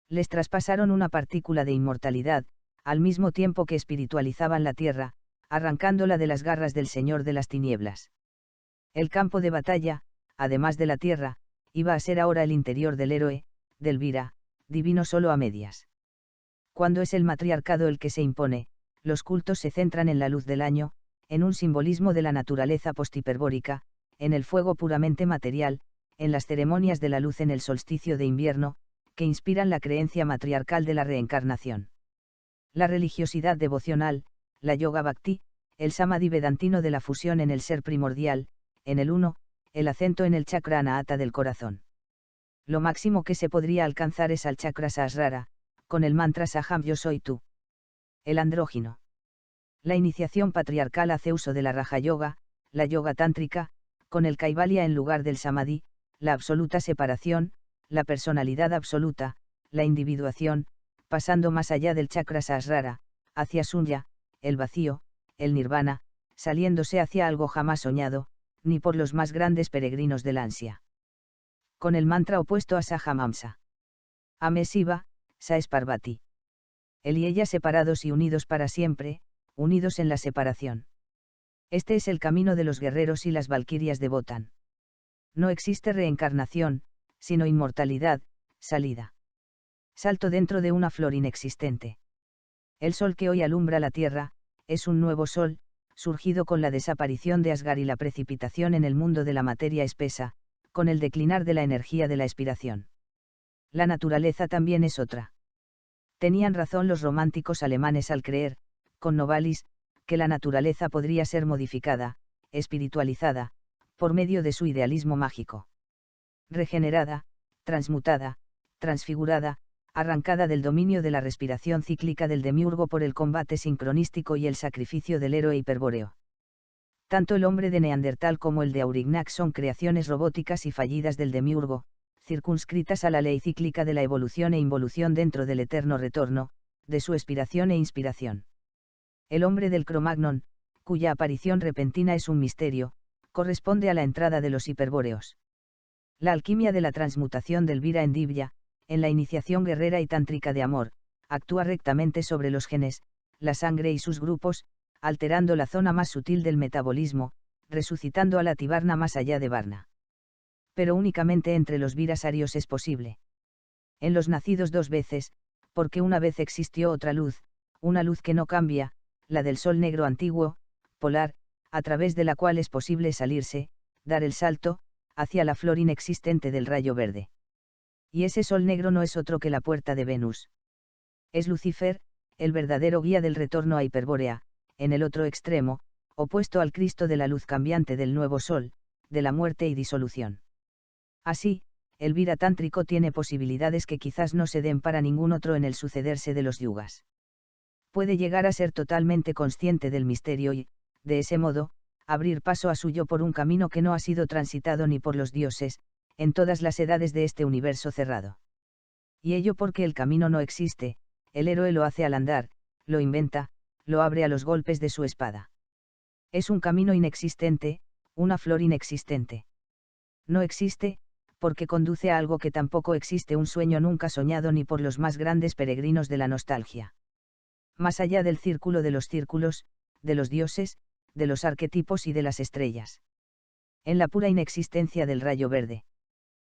Les traspasaron una partícula de inmortalidad, al mismo tiempo que espiritualizaban la tierra, arrancándola de las garras del Señor de las Tinieblas. El campo de batalla, además de la tierra, iba a ser ahora el interior del héroe, del Vira, divino solo a medias. Cuando es el matriarcado el que se impone, los cultos se centran en la luz del año, en un simbolismo de la naturaleza posthiperbórica, en el fuego puramente material, en las ceremonias de la luz en el solsticio de invierno, que inspiran la creencia matriarcal de la reencarnación. La religiosidad devocional, la yoga bhakti, el samadhi vedantino de la fusión en el ser primordial, en el uno, el acento en el chakra anahata del corazón. Lo máximo que se podría alcanzar es al chakra sahasrara, con el mantra Saham yo soy tú. El andrógino. La iniciación patriarcal hace uso de la raja yoga, la yoga tántrica, con el kaivalya en lugar del samadhi, la absoluta separación, la personalidad absoluta, la individuación, pasando más allá del chakra sahasrara, hacia sunya, el vacío, el nirvana, saliéndose hacia algo jamás soñado, ni por los más grandes peregrinos del ansia. Con el mantra opuesto a Sahamamsa. Ame Siva, Sa es Parvati. Él y ella separados y unidos para siempre, unidos en la separación. Este es el camino de los guerreros y las valquirias de Botán. No existe reencarnación, sino inmortalidad, salida. Salto dentro de una flor inexistente. El sol que hoy alumbra la tierra, es un nuevo sol, surgido con la desaparición de Asgard y la precipitación en el mundo de la materia espesa, con el declinar de la energía de la expiración. La naturaleza también es otra. Tenían razón los románticos alemanes al creer, con Novalis, que la naturaleza podría ser modificada, espiritualizada, por medio de su idealismo mágico. Regenerada, transmutada, transfigurada, arrancada del dominio de la respiración cíclica del demiurgo por el combate sincronístico y el sacrificio del héroe hiperbóreo. Tanto el hombre de Neandertal como el de Aurignac son creaciones robóticas y fallidas del demiurgo, circunscritas a la ley cíclica de la evolución e involución dentro del eterno retorno, de su expiración e inspiración. El hombre del Cromagnon, cuya aparición repentina es un misterio, corresponde a la entrada de los hiperbóreos. La alquimia de la transmutación del Vira en Divya, en la iniciación guerrera y tántrica de amor, actúa rectamente sobre los genes, la sangre y sus grupos, alterando la zona más sutil del metabolismo, resucitando a la Tivarna más allá de Varna. Pero únicamente entre los viras arios es posible. En los nacidos dos veces, porque una vez existió otra luz, una luz que no cambia, la del sol negro antiguo, polar, a través de la cual es posible salirse, dar el salto, hacia la flor inexistente del rayo verde. Y ese sol negro no es otro que la puerta de Venus. Es Lucifer, el verdadero guía del retorno a Hiperbórea, en el otro extremo, opuesto al Cristo de la luz cambiante del nuevo sol, de la muerte y disolución. Así, el Vira tántrico tiene posibilidades que quizás no se den para ningún otro en el sucederse de los yugas. Puede llegar a ser totalmente consciente del misterio y, de ese modo, abrir paso a suyo por un camino que no ha sido transitado ni por los dioses, en todas las edades de este universo cerrado. Y ello porque el camino no existe, el héroe lo hace al andar, lo inventa, lo abre a los golpes de su espada. Es un camino inexistente, una flor inexistente. No existe, porque conduce a algo que tampoco existe, un sueño nunca soñado ni por los más grandes peregrinos de la nostalgia. Más allá del círculo de los círculos, de los dioses, de los arquetipos y de las estrellas. En la pura inexistencia del rayo verde.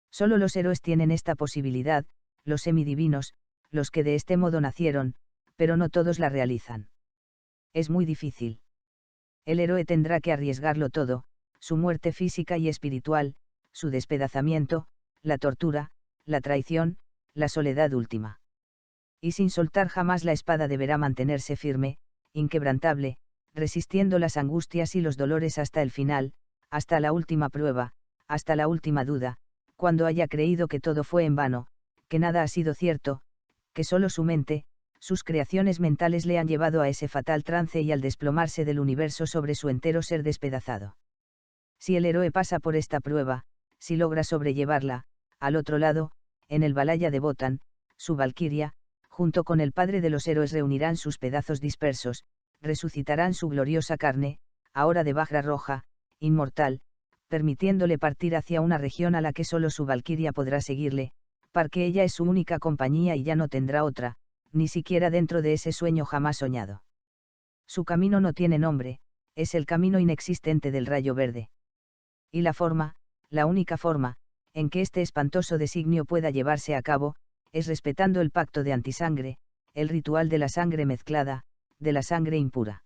Solo los héroes tienen esta posibilidad, los semidivinos, los que de este modo nacieron, pero no todos la realizan. Es muy difícil. El héroe tendrá que arriesgarlo todo, su muerte física y espiritual, su despedazamiento, la tortura, la traición, la soledad última. Y sin soltar jamás la espada deberá mantenerse firme, inquebrantable, resistiendo las angustias y los dolores hasta el final, hasta la última prueba, hasta la última duda, cuando haya creído que todo fue en vano, que nada ha sido cierto, que solo su mente, sus creaciones mentales le han llevado a ese fatal trance y al desplomarse del universo sobre su entero ser despedazado. Si el héroe pasa por esta prueba, si logra sobrellevarla, al otro lado, en el Valhalla de Wotan, su valquiria, junto con el padre de los héroes reunirán sus pedazos dispersos, resucitarán su gloriosa carne, ahora de Vajra roja, inmortal, permitiéndole partir hacia una región a la que solo su valquiria podrá seguirle, porque ella es su única compañía y ya no tendrá otra, ni siquiera dentro de ese sueño jamás soñado. Su camino no tiene nombre, es el camino inexistente del rayo verde. Y la forma, la única forma, en que este espantoso designio pueda llevarse a cabo, es respetando el pacto de antisangre, el ritual de la sangre mezclada, de la sangre impura.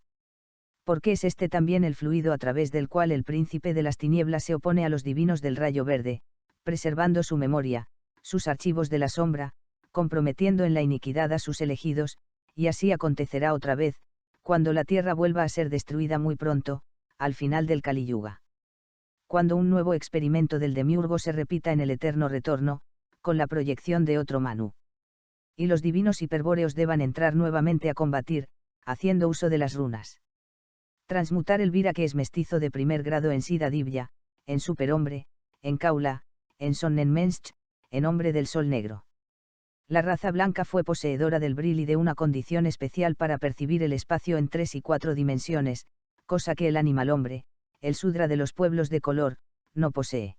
Porque es este también el fluido a través del cual el príncipe de las tinieblas se opone a los divinos del rayo verde, preservando su memoria, sus archivos de la sombra, comprometiendo en la iniquidad a sus elegidos, y así acontecerá otra vez, cuando la tierra vuelva a ser destruida muy pronto, al final del Kali Yuga. Cuando un nuevo experimento del demiurgo se repita en el eterno retorno, con la proyección de otro Manu. Y los divinos hiperbóreos deban entrar nuevamente a combatir, haciendo uso de las runas. Transmutar el Vira que es mestizo de primer grado en Sida Divya, en superhombre, en Kaula, en Sonnenmensch, en hombre del sol negro. La raza blanca fue poseedora del Bril y de una condición especial para percibir el espacio en 3 y 4 dimensiones, cosa que el animal hombre, el Sudra de los pueblos de color, no posee.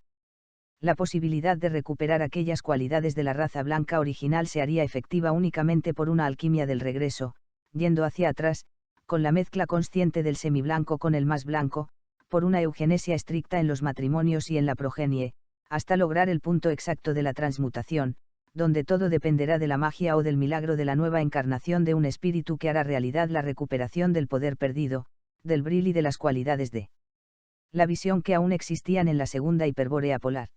La posibilidad de recuperar aquellas cualidades de la raza blanca original se haría efectiva únicamente por una alquimia del regreso, yendo hacia atrás, con la mezcla consciente del semiblanco con el más blanco, por una eugenesia estricta en los matrimonios y en la progenie, hasta lograr el punto exacto de la transmutación, donde todo dependerá de la magia o del milagro de la nueva encarnación de un espíritu que hará realidad la recuperación del poder perdido, del Bril y de las cualidades de la visión que aún existían en la segunda hiperbórea polar.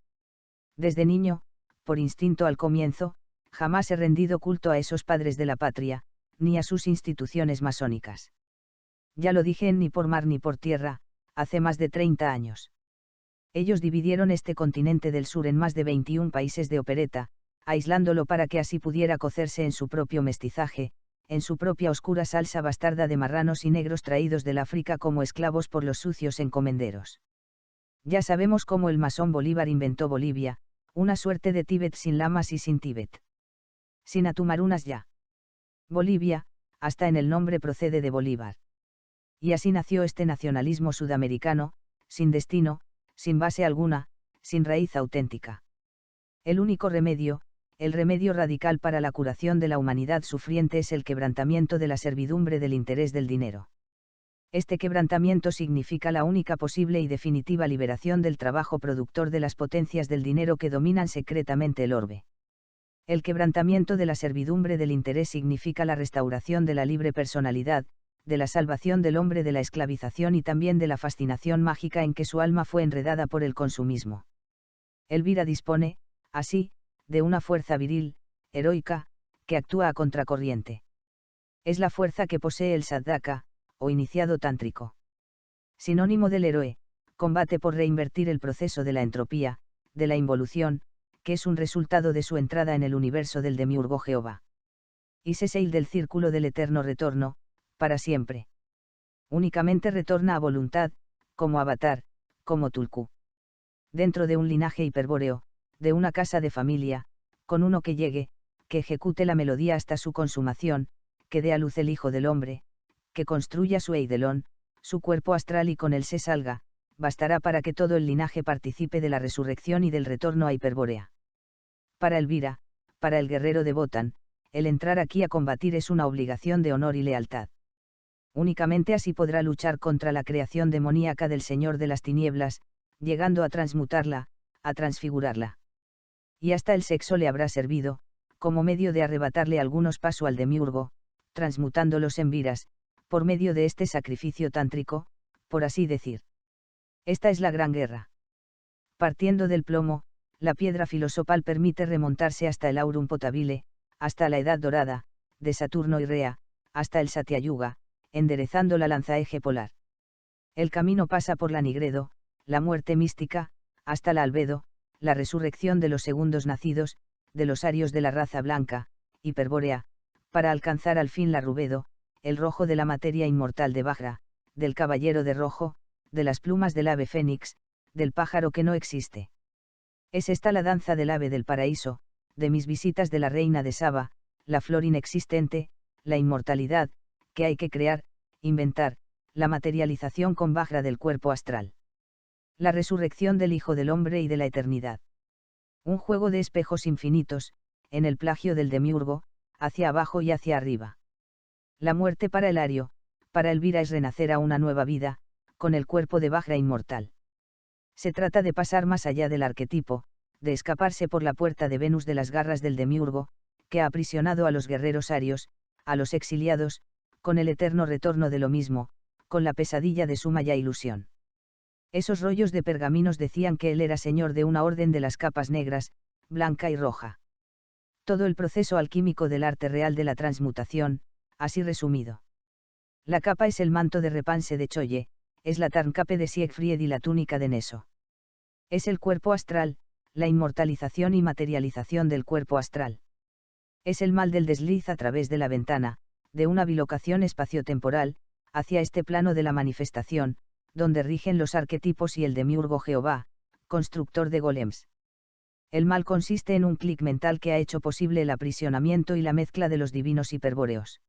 Desde niño, por instinto al comienzo, jamás he rendido culto a esos padres de la patria, ni a sus instituciones masónicas. Ya lo dije en Ni por mar ni por tierra, hace más de 30 años. Ellos dividieron este continente del sur en más de 21 países de opereta, aislándolo para que así pudiera cocerse en su propio mestizaje, en su propia oscura salsa bastarda de marranos y negros traídos del África como esclavos por los sucios encomenderos. Ya sabemos cómo el masón Bolívar inventó Bolivia, una suerte de Tíbet sin lamas y sin Tíbet. Sin atumarunas ya. Bolivia, hasta en el nombre procede de Bolívar. Y así nació este nacionalismo sudamericano, sin destino, sin base alguna, sin raíz auténtica. El único remedio, el remedio radical para la curación de la humanidad sufriente es el quebrantamiento de la servidumbre del interés del dinero. Este quebrantamiento significa la única posible y definitiva liberación del trabajo productor de las potencias del dinero que dominan secretamente el orbe. El quebrantamiento de la servidumbre del interés significa la restauración de la libre personalidad, de la salvación del hombre de la esclavización y también de la fascinación mágica en que su alma fue enredada por el consumismo. Elvira dispone, así, de una fuerza viril, heroica, que actúa a contracorriente. Es la fuerza que posee el Saddhaka, o iniciado tántrico. Sinónimo del héroe, combate por reinvertir el proceso de la entropía, de la involución, que es un resultado de su entrada en el universo del demiurgo Jehová. Y Seseil del círculo del eterno retorno, para siempre. Únicamente retorna a voluntad, como avatar, como Tulku. Dentro de un linaje hiperbóreo, de una casa de familia, con uno que llegue, que ejecute la melodía hasta su consumación, que dé a luz el Hijo del Hombre, que construya su Eidelón, su cuerpo astral y con él se salga, bastará para que todo el linaje participe de la resurrección y del retorno a Hiperbórea. Para Elvira, para el guerrero de Botán, el entrar aquí a combatir es una obligación de honor y lealtad. Únicamente así podrá luchar contra la creación demoníaca del Señor de las Tinieblas, llegando a transmutarla, a transfigurarla. Y hasta el sexo le habrá servido, como medio de arrebatarle algunos pasos al demiurgo, transmutándolos en viras, por medio de este sacrificio tántrico, por así decir. Esta es la gran guerra. Partiendo del plomo, la piedra filosofal permite remontarse hasta el aurum potabile, hasta la edad dorada, de Saturno y Rea, hasta el Satyayuga, enderezando la lanzaeje polar. El camino pasa por la Nigredo, la muerte mística, hasta la Albedo, la resurrección de los segundos nacidos, de los arios de la raza blanca, hiperbórea, para alcanzar al fin la Rubedo, el rojo de la materia inmortal de Vajra, del caballero de rojo, de las plumas del ave fénix, del pájaro que no existe. Es esta la danza del ave del paraíso, de mis visitas de la reina de Saba, la flor inexistente, la inmortalidad, que hay que crear, inventar, la materialización con Vajra del cuerpo astral. La resurrección del Hijo del Hombre y de la eternidad. Un juego de espejos infinitos, en el plagio del demiurgo, hacia abajo y hacia arriba. La muerte para el Ario, para Elvira es renacer a una nueva vida, con el cuerpo de Vajra inmortal. Se trata de pasar más allá del arquetipo, de escaparse por la puerta de Venus de las garras del demiurgo, que ha aprisionado a los guerreros arios, a los exiliados, con el eterno retorno de lo mismo, con la pesadilla de su maya ilusión. Esos rollos de pergaminos decían que él era señor de una orden de las capas negras, blanca y roja. Todo el proceso alquímico del arte real de la transmutación, así resumido. La capa es el manto de Repanse de Cholle, es la Tarncape de Siegfried y la túnica de Neso. Es el cuerpo astral, la inmortalización y materialización del cuerpo astral. Es el mal del desliz a través de la ventana, de una bilocación espaciotemporal, hacia este plano de la manifestación, donde rigen los arquetipos y el demiurgo Jehová, constructor de golems. El mal consiste en un clic mental que ha hecho posible el aprisionamiento y la mezcla de los divinos hiperbóreos.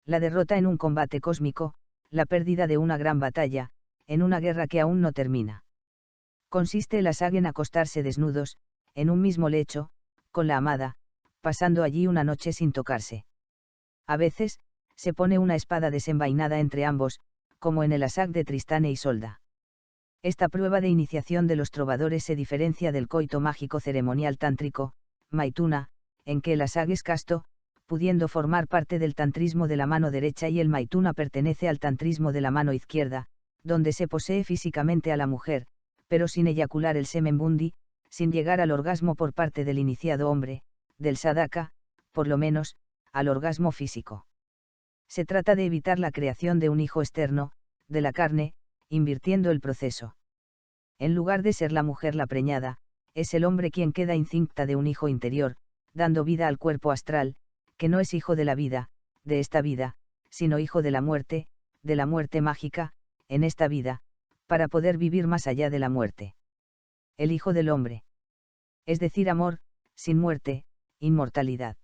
La derrota en un combate cósmico, la pérdida de una gran batalla, en una guerra que aún no termina. Consiste el asag en acostarse desnudos, en un mismo lecho, con la amada, pasando allí una noche sin tocarse. A veces, se pone una espada desenvainada entre ambos, como en el asag de Tristán e Isolda. Esta prueba de iniciación de los trovadores se diferencia del coito mágico ceremonial tántrico, Maituna, en que el asag es casto, pudiendo formar parte del tantrismo de la mano derecha y el Maituna pertenece al tantrismo de la mano izquierda, donde se posee físicamente a la mujer, pero sin eyacular el semen bundi, sin llegar al orgasmo por parte del iniciado hombre, del sadaka, por lo menos, al orgasmo físico. Se trata de evitar la creación de un hijo externo, de la carne, invirtiendo el proceso. En lugar de ser la mujer la preñada, es el hombre quien queda incinta de un hijo interior, dando vida al cuerpo astral, que no es hijo de la vida, de esta vida, sino hijo de la muerte mágica, en esta vida, para poder vivir más allá de la muerte. El Hijo del Hombre. Es decir, amor, sin muerte, inmortalidad.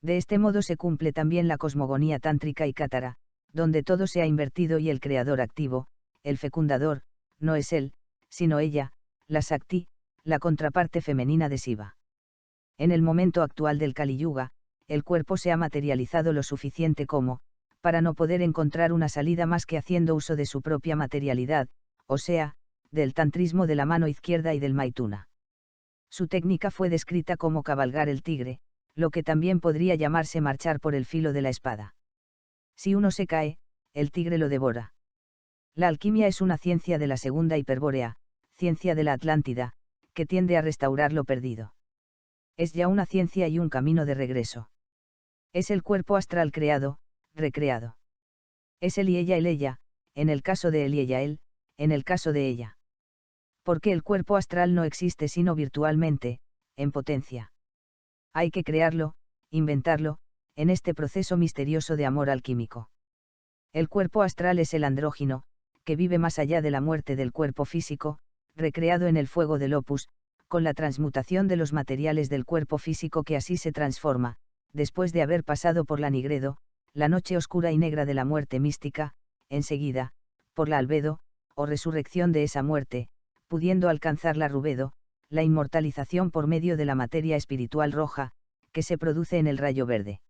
De este modo se cumple también la cosmogonía tántrica y cátara, donde todo se ha invertido y el creador activo, el fecundador, no es él, sino ella, la Sakti, la contraparte femenina de Shiva. En el momento actual del Kali Yuga, el cuerpo se ha materializado lo suficiente como, para no poder encontrar una salida más que haciendo uso de su propia materialidad, o sea, del tantrismo de la mano izquierda y del Maituna. Su técnica fue descrita como cabalgar el tigre, lo que también podría llamarse marchar por el filo de la espada. Si uno se cae, el tigre lo devora. La alquimia es una ciencia de la segunda hiperbórea, ciencia de la Atlántida, que tiende a restaurar lo perdido. Es ya una ciencia y un camino de regreso. Es el cuerpo astral creado, recreado. Es él y ella, en el caso de él y ella él, en el caso de ella. Porque el cuerpo astral no existe sino virtualmente, en potencia. Hay que crearlo, inventarlo, en este proceso misterioso de amor alquímico. El cuerpo astral es el andrógino, que vive más allá de la muerte del cuerpo físico, recreado en el fuego del opus, con la transmutación de los materiales del cuerpo físico que así se transforma, después de haber pasado por la Nigredo, la noche oscura y negra de la muerte mística, enseguida, por la albedo, o resurrección de esa muerte, pudiendo alcanzar la rubedo, la inmortalización por medio de la materia espiritual roja, que se produce en el rayo verde.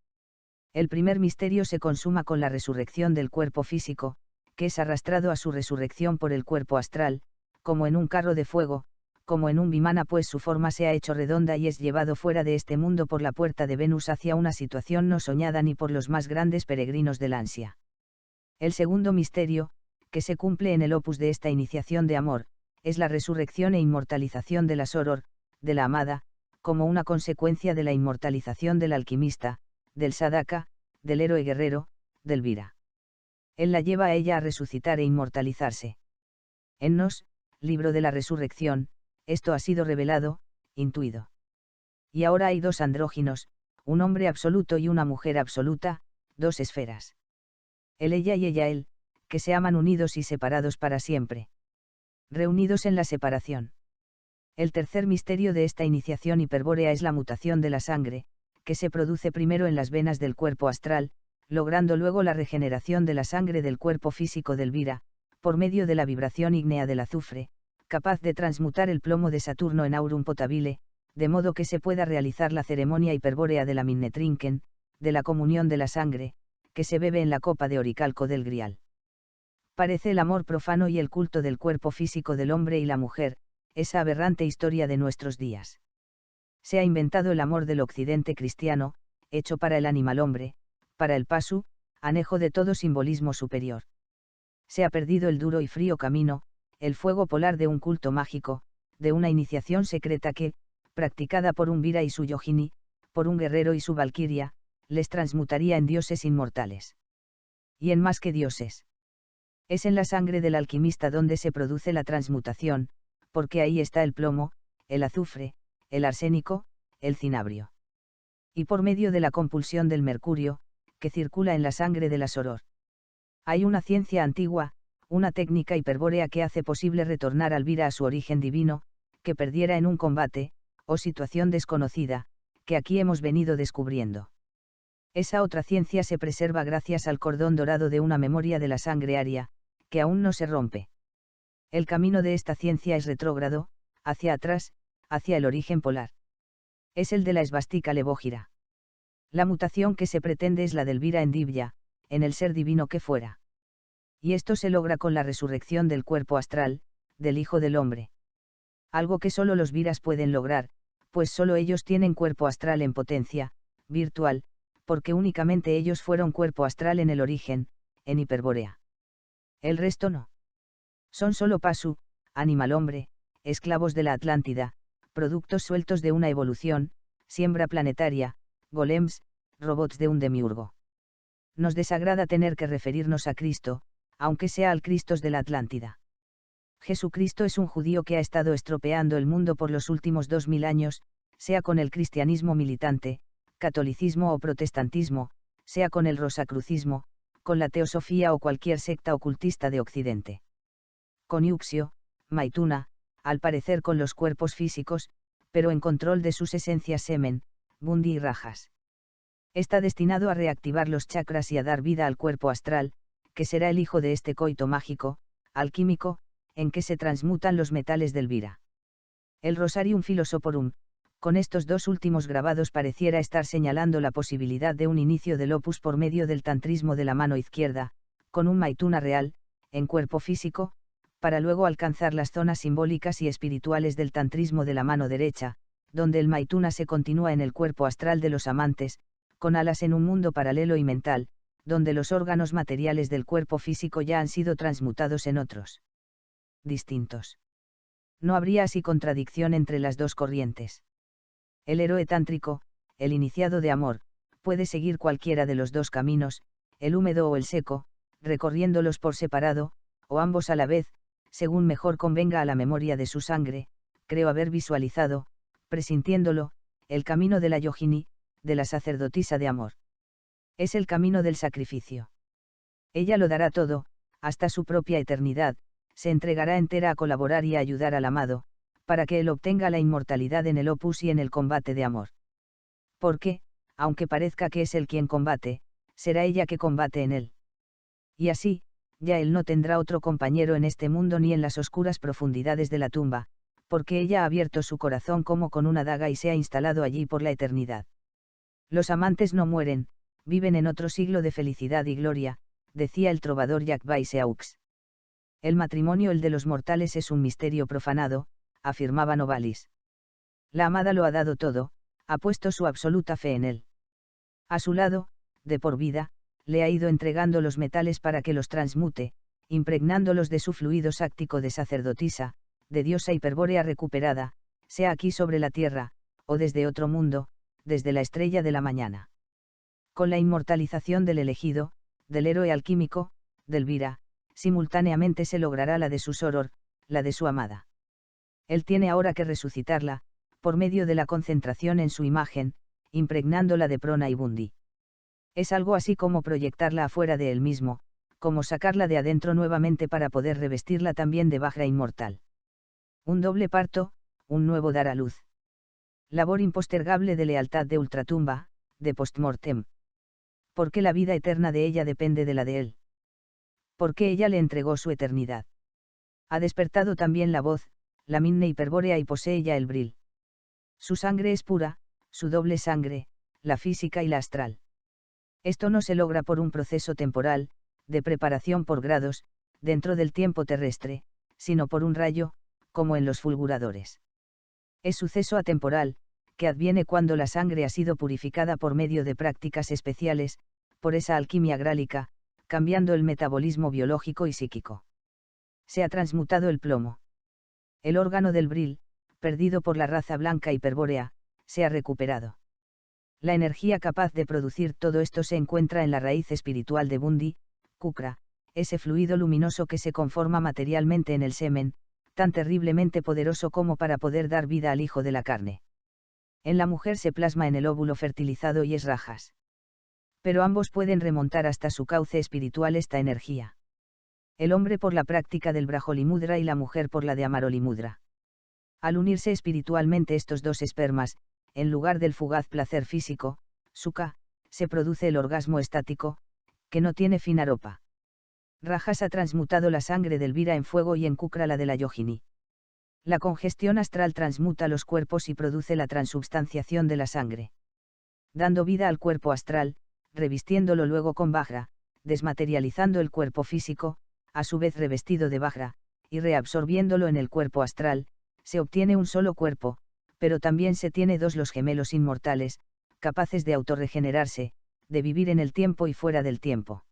El primer misterio se consuma con la resurrección del cuerpo físico, que es arrastrado a su resurrección por el cuerpo astral, como en un carro de fuego, como en un vimana, pues su forma se ha hecho redonda y es llevado fuera de este mundo por la puerta de Venus hacia una situación no soñada ni por los más grandes peregrinos del ansia. El segundo misterio, que se cumple en el opus de esta iniciación de amor, es la resurrección e inmortalización de la soror, de la amada, como una consecuencia de la inmortalización del alquimista, del sadaka, del héroe guerrero, del vira. Él la lleva a ella a resucitar e inmortalizarse. En Nos, libro de la resurrección, esto ha sido revelado, intuido. Y ahora hay dos andróginos, un hombre absoluto y una mujer absoluta, dos esferas. Él ella y ella él, que se aman unidos y separados para siempre. Reunidos en la separación. El tercer misterio de esta iniciación hiperbórea es la mutación de la sangre, que se produce primero en las venas del cuerpo astral, logrando luego la regeneración de la sangre del cuerpo físico del vira, por medio de la vibración ígnea del azufre, capaz de transmutar el plomo de Saturno en aurum potabile, de modo que se pueda realizar la ceremonia hiperbórea de la minnetrinken, de la comunión de la sangre, que se bebe en la copa de oricalco del grial. Parece el amor profano y el culto del cuerpo físico del hombre y la mujer, esa aberrante historia de nuestros días. Se ha inventado el amor del occidente cristiano, hecho para el animal hombre, para el pasu, anejo de todo simbolismo superior. Se ha perdido el duro y frío camino, el fuego polar de un culto mágico, de una iniciación secreta que, practicada por un vira y su yogini, por un guerrero y su valquiria, les transmutaría en dioses inmortales. Y en más que dioses. Es en la sangre del alquimista donde se produce la transmutación, porque ahí está el plomo, el azufre, el arsénico, el cinabrio. Y por medio de la compulsión del mercurio, que circula en la sangre de la soror. Hay una ciencia antigua, una técnica hiperbórea que hace posible retornar al vira a su origen divino, que perdiera en un combate, o situación desconocida, que aquí hemos venido descubriendo. Esa otra ciencia se preserva gracias al cordón dorado de una memoria de la sangre aria, que aún no se rompe. El camino de esta ciencia es retrógrado, hacia atrás, hacia el origen polar. Es el de la esvástica levógira. La mutación que se pretende es la del vira en divya, en el ser divino que fuera. Y esto se logra con la resurrección del cuerpo astral, del Hijo del Hombre. Algo que solo los viras pueden lograr, pues solo ellos tienen cuerpo astral en potencia, virtual, porque únicamente ellos fueron cuerpo astral en el origen, en hiperbórea. El resto no. Son solo pasu, animal hombre, esclavos de la Atlántida, productos sueltos de una evolución, siembra planetaria, golems, robots de un demiurgo. Nos desagrada tener que referirnos a Cristo, aunque sea al Cristos de la Atlántida. Jesucristo es un judío que ha estado estropeando el mundo por los últimos 2000 años, sea con el cristianismo militante, catolicismo o protestantismo, sea con el rosacrucismo, con la teosofía o cualquier secta ocultista de Occidente. Con Yuxio, Maituna, al parecer con los cuerpos físicos, pero en control de sus esencias semen, bundi y rajas. Está destinado a reactivar los chakras y a dar vida al cuerpo astral, que será el hijo de este coito mágico, alquímico, en que se transmutan los metales del vira. El Rosarium Philosophorum, con estos dos últimos grabados pareciera estar señalando la posibilidad de un inicio del opus por medio del tantrismo de la mano izquierda, con un Maituna real, en cuerpo físico, para luego alcanzar las zonas simbólicas y espirituales del tantrismo de la mano derecha, donde el Maituna se continúa en el cuerpo astral de los amantes, con alas en un mundo paralelo y mental, donde los órganos materiales del cuerpo físico ya han sido transmutados en otros distintos. No habría así contradicción entre las dos corrientes. El héroe tántrico, el iniciado de amor, puede seguir cualquiera de los dos caminos, el húmedo o el seco, recorriéndolos por separado, o ambos a la vez, según mejor convenga a la memoria de su sangre, creo haber visualizado, presintiéndolo, el camino de la yogini, de la sacerdotisa de amor. Es el camino del sacrificio. Ella lo dará todo, hasta su propia eternidad, se entregará entera a colaborar y a ayudar al amado, para que él obtenga la inmortalidad en el opus y en el combate de amor. Porque, aunque parezca que es él quien combate, será ella que combate en él. Y así, ya él no tendrá otro compañero en este mundo ni en las oscuras profundidades de la tumba, porque ella ha abierto su corazón como con una daga y se ha instalado allí por la eternidad. Los amantes no mueren, viven en otro siglo de felicidad y gloria, decía el trovador JacquesAux. El matrimonio, el de los mortales, es un misterio profanado, afirmaba Novalis. La amada lo ha dado todo, ha puesto su absoluta fe en él. A su lado, de por vida, le ha ido entregando los metales para que los transmute, impregnándolos de su fluido sáctico de sacerdotisa, de diosa hiperbórea recuperada, sea aquí sobre la tierra, o desde otro mundo, desde la estrella de la mañana. Con la inmortalización del elegido, del héroe alquímico, de Elvira, simultáneamente se logrará la de su soror, la de su amada. Él tiene ahora que resucitarla, por medio de la concentración en su imagen, impregnándola de prana y bundi. Es algo así como proyectarla afuera de él mismo, como sacarla de adentro nuevamente para poder revestirla también de Vajra inmortal. Un doble parto, un nuevo dar a luz. Labor impostergable de lealtad de ultratumba, de postmortem. Porque la vida eterna de ella depende de la de él. Porque ella le entregó su eternidad. Ha despertado también la voz, la minne hiperbórea, y posee ya el bril. Su sangre es pura, su doble sangre, la física y la astral. Esto no se logra por un proceso temporal, de preparación por grados, dentro del tiempo terrestre, sino por un rayo, como en los fulguradores. Es suceso atemporal, que adviene cuando la sangre ha sido purificada por medio de prácticas especiales, por esa alquimia grálica, cambiando el metabolismo biológico y psíquico. Se ha transmutado el plomo. El órgano del bril, perdido por la raza blanca hiperbórea, se ha recuperado. La energía capaz de producir todo esto se encuentra en la raíz espiritual de Bundi, Kukra, ese fluido luminoso que se conforma materialmente en el semen, tan terriblemente poderoso como para poder dar vida al hijo de la carne. En la mujer se plasma en el óvulo fertilizado y es Rajas. Pero ambos pueden remontar hasta su cauce espiritual esta energía. El hombre por la práctica del Brajolimudra y la mujer por la de Amarolimudra. Al unirse espiritualmente estos dos espermas, en lugar del fugaz placer físico, Sukha, se produce el orgasmo estático, que no tiene fin aropa. Rajas ha transmutado la sangre del Vira en fuego y en Kukra la de la Yogini. La congestión astral transmuta los cuerpos y produce la transubstanciación de la sangre. Dando vida al cuerpo astral, revistiéndolo luego con Vajra, desmaterializando el cuerpo físico, a su vez revestido de Vajra, y reabsorbiéndolo en el cuerpo astral, se obtiene un solo cuerpo, pero también se tiene dos, los gemelos inmortales, capaces de autorregenerarse, de vivir en el tiempo y fuera del tiempo.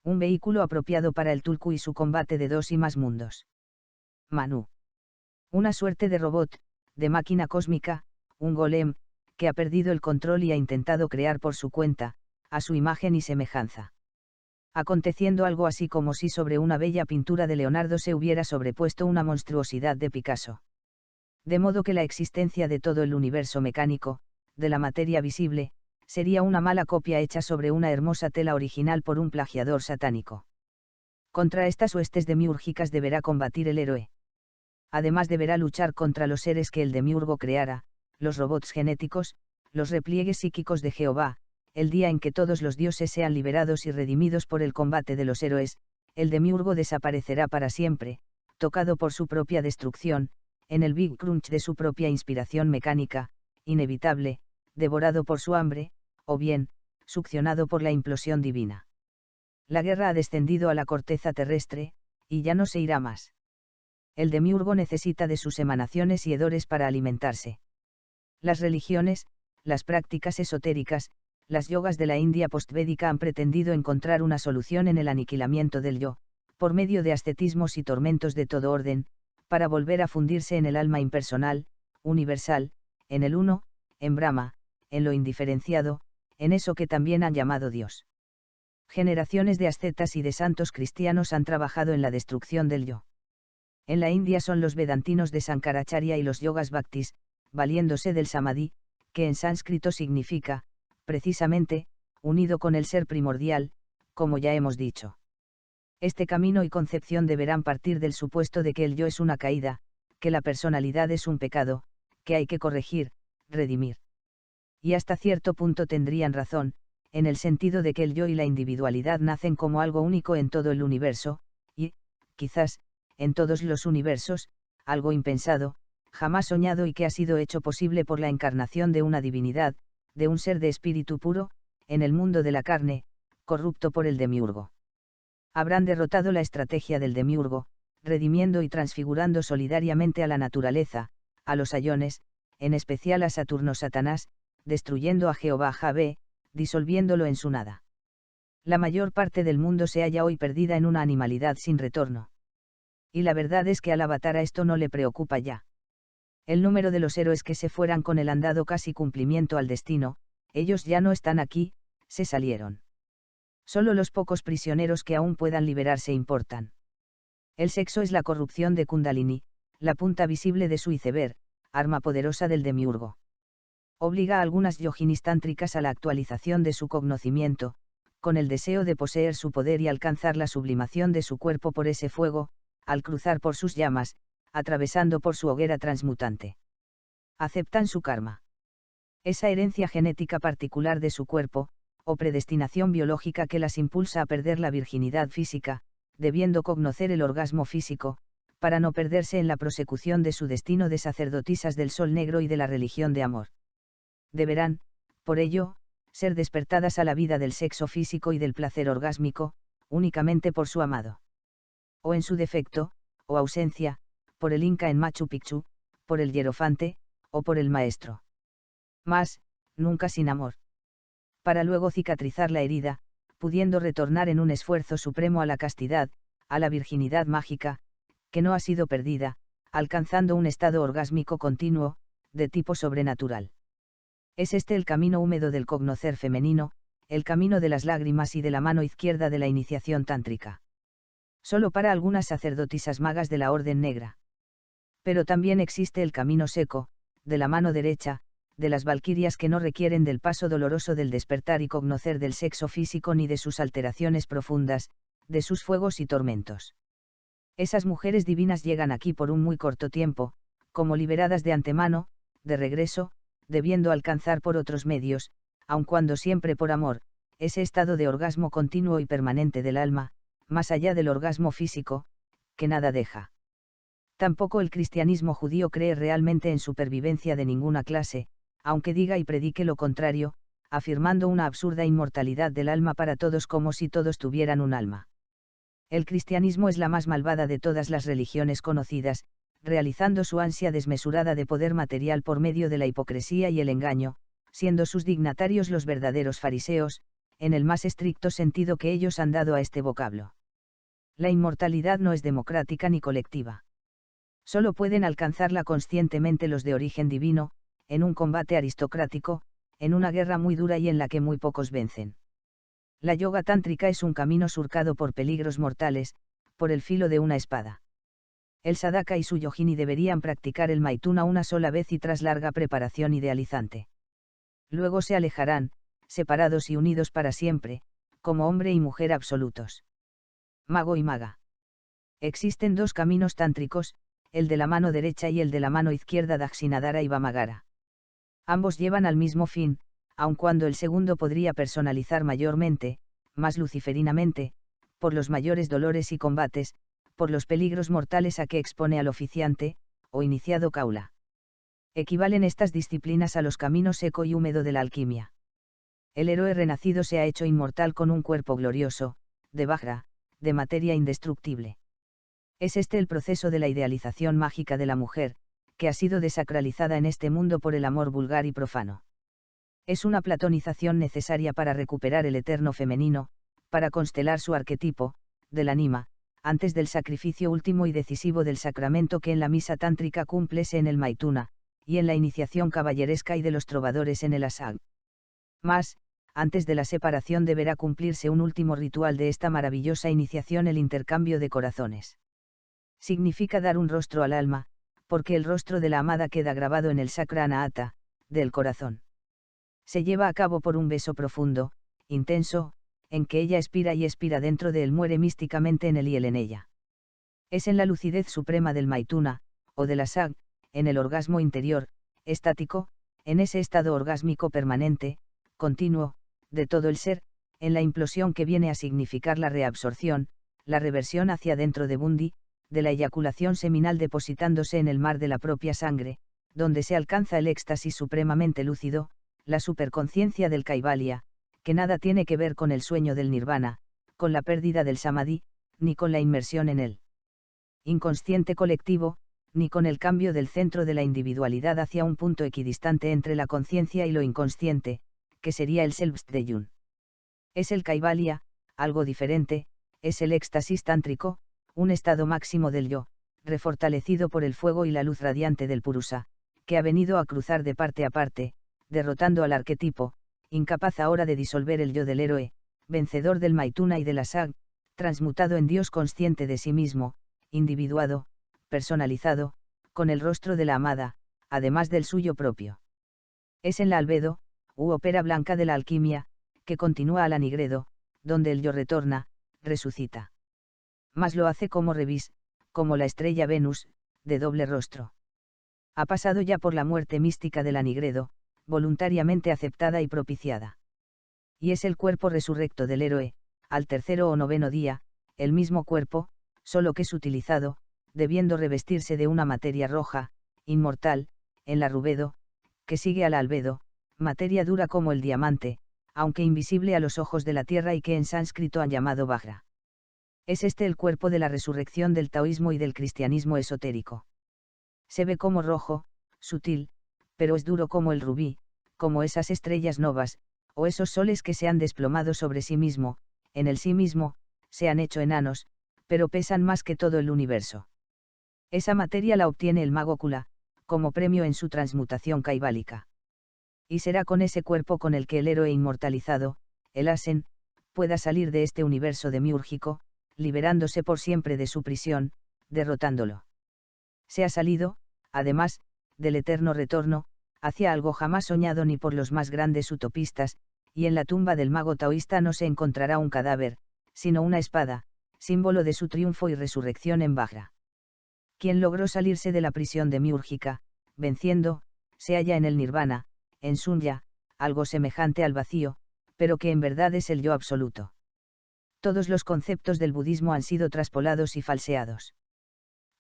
Un vehículo apropiado para el Tulku y su combate de dos y más mundos. Manu. Una suerte de robot, de máquina cósmica, un golem, que ha perdido el control y ha intentado crear por su cuenta, a su imagen y semejanza. Aconteciendo algo así como si sobre una bella pintura de Leonardo se hubiera sobrepuesto una monstruosidad de Picasso. De modo que la existencia de todo el universo mecánico, de la materia visible, sería una mala copia hecha sobre una hermosa tela original por un plagiador satánico. Contra estas huestes demiúrgicas deberá combatir el héroe. Además deberá luchar contra los seres que el demiurgo creara, los robots genéticos, los repliegues psíquicos de Jehová. El día en que todos los dioses sean liberados y redimidos por el combate de los héroes, el demiurgo desaparecerá para siempre, tocado por su propia destrucción, en el Big Crunch de su propia inspiración mecánica, inevitable, devorado por su hambre, o bien, succionado por la implosión divina. La guerra ha descendido a la corteza terrestre, y ya no se irá más. El demiurgo necesita de sus emanaciones y hedores para alimentarse. Las religiones, las prácticas esotéricas, las yogas de la India postvédica han pretendido encontrar una solución en el aniquilamiento del yo, por medio de ascetismos y tormentos de todo orden, para volver a fundirse en el alma impersonal, universal, en el uno, en Brahma, en lo indiferenciado, en eso que también han llamado Dios. Generaciones de ascetas y de santos cristianos han trabajado en la destrucción del yo. En la India son los vedantinos de Sankaracharya y los yogas bhaktis, valiéndose del samadhi, que en sánscrito significa, precisamente, unido con el ser primordial, como ya hemos dicho. Este camino y concepción deberán partir del supuesto de que el yo es una caída, que la personalidad es un pecado, que hay que corregir, redimir. Y hasta cierto punto tendrían razón, en el sentido de que el yo y la individualidad nacen como algo único en todo el universo, y, quizás, en todos los universos, algo impensado, jamás soñado y que ha sido hecho posible por la encarnación de una divinidad, de un ser de espíritu puro, en el mundo de la carne, corrupto por el demiurgo. Habrán derrotado la estrategia del demiurgo, redimiendo y transfigurando solidariamente a la naturaleza, a los ayones, en especial a Saturno Satanás, destruyendo a Jehová Javé, disolviéndolo en su nada. La mayor parte del mundo se halla hoy perdida en una animalidad sin retorno. Y la verdad es que al avatar a esto no le preocupa ya. El número de los héroes que se fueran con el andado casi cumplimiento al destino, ellos ya no están aquí, se salieron. Solo los pocos prisioneros que aún puedan liberarse importan. El sexo es la corrupción de Kundalini, la punta visible de su iceberg, arma poderosa del demiurgo. Obliga a algunas yoginis tántricas a la actualización de su conocimiento, con el deseo de poseer su poder y alcanzar la sublimación de su cuerpo por ese fuego, al cruzar por sus llamas, atravesando por su hoguera transmutante. Aceptan su karma. Esa herencia genética particular de su cuerpo, o predestinación biológica que las impulsa a perder la virginidad física, debiendo conocer el orgasmo físico, para no perderse en la prosecución de su destino de sacerdotisas del sol negro y de la religión de amor. Deberán, por ello, ser despertadas a la vida del sexo físico y del placer orgásmico, únicamente por su amado. O en su defecto, o ausencia, por el Inca en Machu Picchu, por el hierofante, o por el maestro. Mas, nunca sin amor. Para luego cicatrizar la herida, pudiendo retornar en un esfuerzo supremo a la castidad, a la virginidad mágica, que no ha sido perdida, alcanzando un estado orgásmico continuo, de tipo sobrenatural. Es este el camino húmedo del cognocer femenino, el camino de las lágrimas y de la mano izquierda de la iniciación tántrica. Solo para algunas sacerdotisas magas de la Orden Negra. Pero también existe el camino seco, de la mano derecha, de las valquirias que no requieren del paso doloroso del despertar y cognocer del sexo físico ni de sus alteraciones profundas, de sus fuegos y tormentos. Esas mujeres divinas llegan aquí por un muy corto tiempo, como liberadas de antemano, de regreso, debiendo alcanzar por otros medios, aun cuando siempre por amor, ese estado de orgasmo continuo y permanente del alma, más allá del orgasmo físico, que nada deja. Tampoco el cristianismo judío cree realmente en supervivencia de ninguna clase, aunque diga y predique lo contrario, afirmando una absurda inmortalidad del alma para todos como si todos tuvieran un alma. El cristianismo es la más malvada de todas las religiones conocidas, realizando su ansia desmesurada de poder material por medio de la hipocresía y el engaño, siendo sus dignatarios los verdaderos fariseos, en el más estricto sentido que ellos han dado a este vocablo. La inmortalidad no es democrática ni colectiva. Solo pueden alcanzarla conscientemente los de origen divino, en un combate aristocrático, en una guerra muy dura y en la que muy pocos vencen. La yoga tántrica es un camino surcado por peligros mortales, por el filo de una espada. El sadhaka y su yogini deberían practicar el maituna una sola vez y tras larga preparación idealizante. Luego se alejarán, separados y unidos para siempre, como hombre y mujer absolutos. Mago y maga. Existen dos caminos tántricos, el de la mano derecha y el de la mano izquierda Dakshinadhara y Vamagara. Ambos llevan al mismo fin, aun cuando el segundo podría personalizar mayormente, más luciferinamente, por los mayores dolores y combates, por los peligros mortales a que expone al oficiante, o iniciado Kaula. Equivalen estas disciplinas a los caminos seco y húmedo de la alquimia. El héroe renacido se ha hecho inmortal con un cuerpo glorioso, de Vajra, de materia indestructible. Es este el proceso de la idealización mágica de la mujer, que ha sido desacralizada en este mundo por el amor vulgar y profano. Es una platonización necesaria para recuperar el eterno femenino, para constelar su arquetipo, del anima, antes del sacrificio último y decisivo del sacramento que en la misa tántrica cúmplese en el maituna, y en la iniciación caballeresca y de los trovadores en el asag. Mas, antes de la separación deberá cumplirse un último ritual de esta maravillosa iniciación, el intercambio de corazones. Significa dar un rostro al alma, porque el rostro de la amada queda grabado en el sacra anahata, del corazón. Se lleva a cabo por un beso profundo, intenso, en que ella expira y expira dentro de él, muere místicamente en él y él en ella. Es en la lucidez suprema del maituna, o del asag, en el orgasmo interior, estático, en ese estado orgásmico permanente, continuo, de todo el ser, en la implosión que viene a significar la reabsorción, la reversión hacia dentro de Bundy, de la eyaculación seminal depositándose en el mar de la propia sangre, donde se alcanza el éxtasis supremamente lúcido, la superconciencia del Kaivalya, que nada tiene que ver con el sueño del nirvana, con la pérdida del samadhi, ni con la inmersión en el inconsciente colectivo, ni con el cambio del centro de la individualidad hacia un punto equidistante entre la conciencia y lo inconsciente, que sería el Selbstbewusstsein. Es el Kaivalya, algo diferente, es el éxtasis tántrico, un estado máximo del yo, refortalecido por el fuego y la luz radiante del Purusa, que ha venido a cruzar de parte a parte, derrotando al arquetipo, incapaz ahora de disolver el yo del héroe, vencedor del Maituna y de la Sag, transmutado en Dios consciente de sí mismo, individuado, personalizado, con el rostro de la amada, además del suyo propio. Es en la albedo, u ópera blanca de la alquimia, que continúa a la nigredo, donde el yo retorna, resucita. Mas lo hace como Revis, como la estrella Venus, de doble rostro. Ha pasado ya por la muerte mística de la nigredo, voluntariamente aceptada y propiciada. Y es el cuerpo resurrecto del héroe, al tercero o noveno día, el mismo cuerpo, solo que sutilizado, debiendo revestirse de una materia roja, inmortal, en la rubedo, que sigue a la albedo, materia dura como el diamante, aunque invisible a los ojos de la tierra y que en sánscrito han llamado Vajra. Es este el cuerpo de la resurrección del taoísmo y del cristianismo esotérico. Se ve como rojo, sutil, pero es duro como el rubí, como esas estrellas novas, o esos soles que se han desplomado sobre sí mismo, en el sí mismo, se han hecho enanos, pero pesan más que todo el universo. Esa materia la obtiene el mago Kula, como premio en su transmutación kaiválica. Y será con ese cuerpo con el que el héroe inmortalizado, el Asen, pueda salir de este universo demiúrgico, liberándose por siempre de su prisión, derrotándolo. Se ha salido, además, del eterno retorno, hacia algo jamás soñado ni por los más grandes utopistas, y en la tumba del mago taoísta no se encontrará un cadáver, sino una espada, símbolo de su triunfo y resurrección en Vajra. Quien logró salirse de la prisión demiúrgica, venciendo, se halla en el nirvana, en Sunya, algo semejante al vacío, pero que en verdad es el yo absoluto. Todos los conceptos del budismo han sido traspolados y falseados.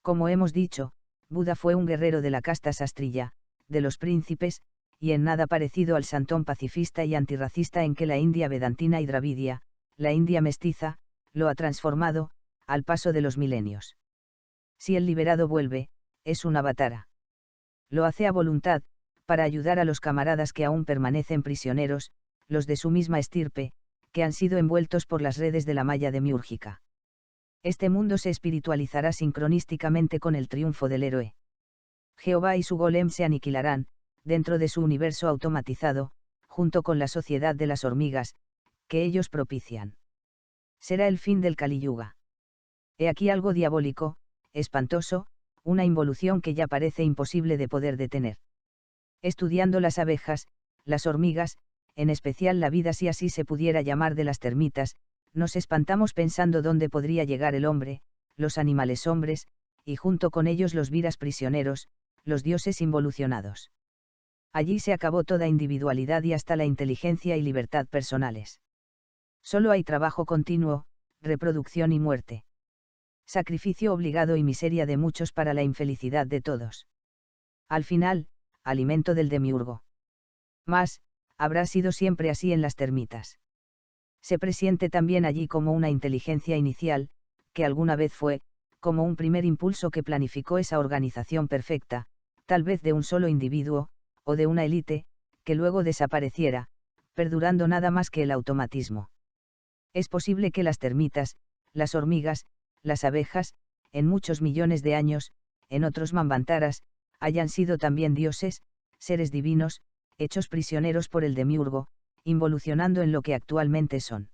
Como hemos dicho, Buda fue un guerrero de la casta sastriya, de los príncipes, y en nada parecido al santón pacifista y antirracista en que la India vedantina y dravidia, la India mestiza, lo ha transformado, al paso de los milenios. Si el liberado vuelve, es un avatara. Lo hace a voluntad, para ayudar a los camaradas que aún permanecen prisioneros, los de su misma estirpe, que han sido envueltos por las redes de la malla demiúrgica. Este mundo se espiritualizará sincronísticamente con el triunfo del héroe. Jehová y su golem se aniquilarán, dentro de su universo automatizado, junto con la sociedad de las hormigas, que ellos propician. Será el fin del Kali Yuga. He aquí algo diabólico, espantoso, una involución que ya parece imposible de poder detener. Estudiando las abejas, las hormigas, en especial la vida si así se pudiera llamar de las termitas, nos espantamos pensando dónde podría llegar el hombre, los animales hombres, y junto con ellos los viras prisioneros, los dioses involucionados. Allí se acabó toda individualidad y hasta la inteligencia y libertad personales. Solo hay trabajo continuo, reproducción y muerte. Sacrificio obligado y miseria de muchos para la infelicidad de todos. Al final, alimento del demiurgo. Mas, habrá sido siempre así en las termitas. Se presiente también allí como una inteligencia inicial, que alguna vez fue, como un primer impulso que planificó esa organización perfecta, tal vez de un solo individuo, o de una élite, que luego desapareciera, perdurando nada más que el automatismo. Es posible que las termitas, las hormigas, las abejas, en muchos millones de años, en otros manvantaras, hayan sido también dioses, seres divinos, hechos prisioneros por el demiurgo, involucionando en lo que actualmente son.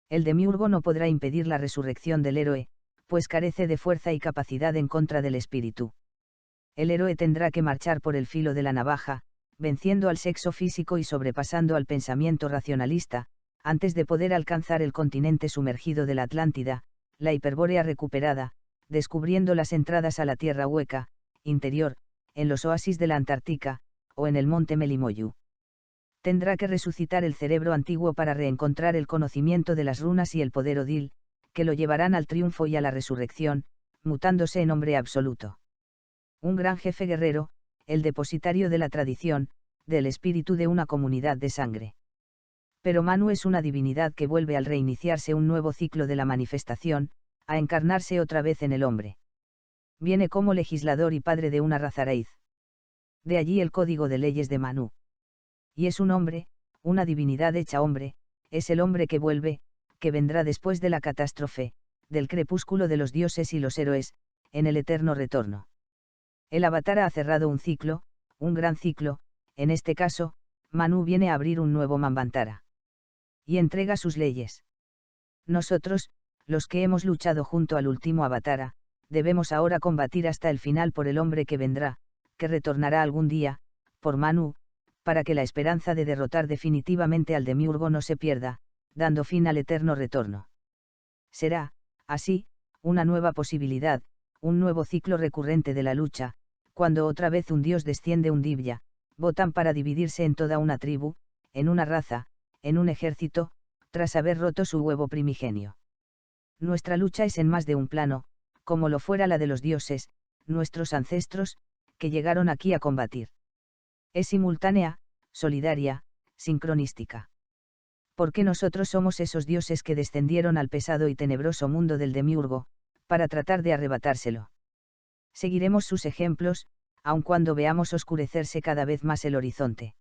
El demiurgo no podrá impedir la resurrección del héroe, pues carece de fuerza y capacidad en contra del espíritu. El héroe tendrá que marchar por el filo de la navaja, venciendo al sexo físico y sobrepasando al pensamiento racionalista, antes de poder alcanzar el continente sumergido de la Atlántida, la Hiperbórea recuperada, descubriendo las entradas a la tierra hueca, interior, en los oasis de la Antártica, o en el monte Melimoyu. Tendrá que resucitar el cerebro antiguo para reencontrar el conocimiento de las runas y el poder Odil, que lo llevarán al triunfo y a la resurrección, mutándose en hombre absoluto. Un gran jefe guerrero, el depositario de la tradición, del espíritu de una comunidad de sangre. Pero Manu es una divinidad que vuelve al reiniciarse un nuevo ciclo de la manifestación, a encarnarse otra vez en el hombre. Viene como legislador y padre de una raza raíz. De allí el código de leyes de Manu. Y es un hombre, una divinidad hecha hombre, es el hombre que vuelve, que vendrá después de la catástrofe, del crepúsculo de los dioses y los héroes, en el eterno retorno. El avatar ha cerrado un ciclo, un gran ciclo, en este caso, Manu viene a abrir un nuevo Manvantara. Y entrega sus leyes. Nosotros, los que hemos luchado junto al último avatara, debemos ahora combatir hasta el final por el hombre que vendrá, que retornará algún día, por Manu, para que la esperanza de derrotar definitivamente al demiurgo no se pierda, dando fin al eterno retorno. Será, así, una nueva posibilidad, un nuevo ciclo recurrente de la lucha, cuando otra vez un dios desciende un Divya, votan para dividirse en toda una tribu, en una raza, en un ejército, tras haber roto su huevo primigenio. Nuestra lucha es en más de un plano, como lo fuera la de los dioses, nuestros ancestros, que llegaron aquí a combatir. Es simultánea, solidaria, sincronística. Porque nosotros somos esos dioses que descendieron al pesado y tenebroso mundo del demiurgo, para tratar de arrebatárselo. Seguiremos sus ejemplos, aun cuando veamos oscurecerse cada vez más el horizonte.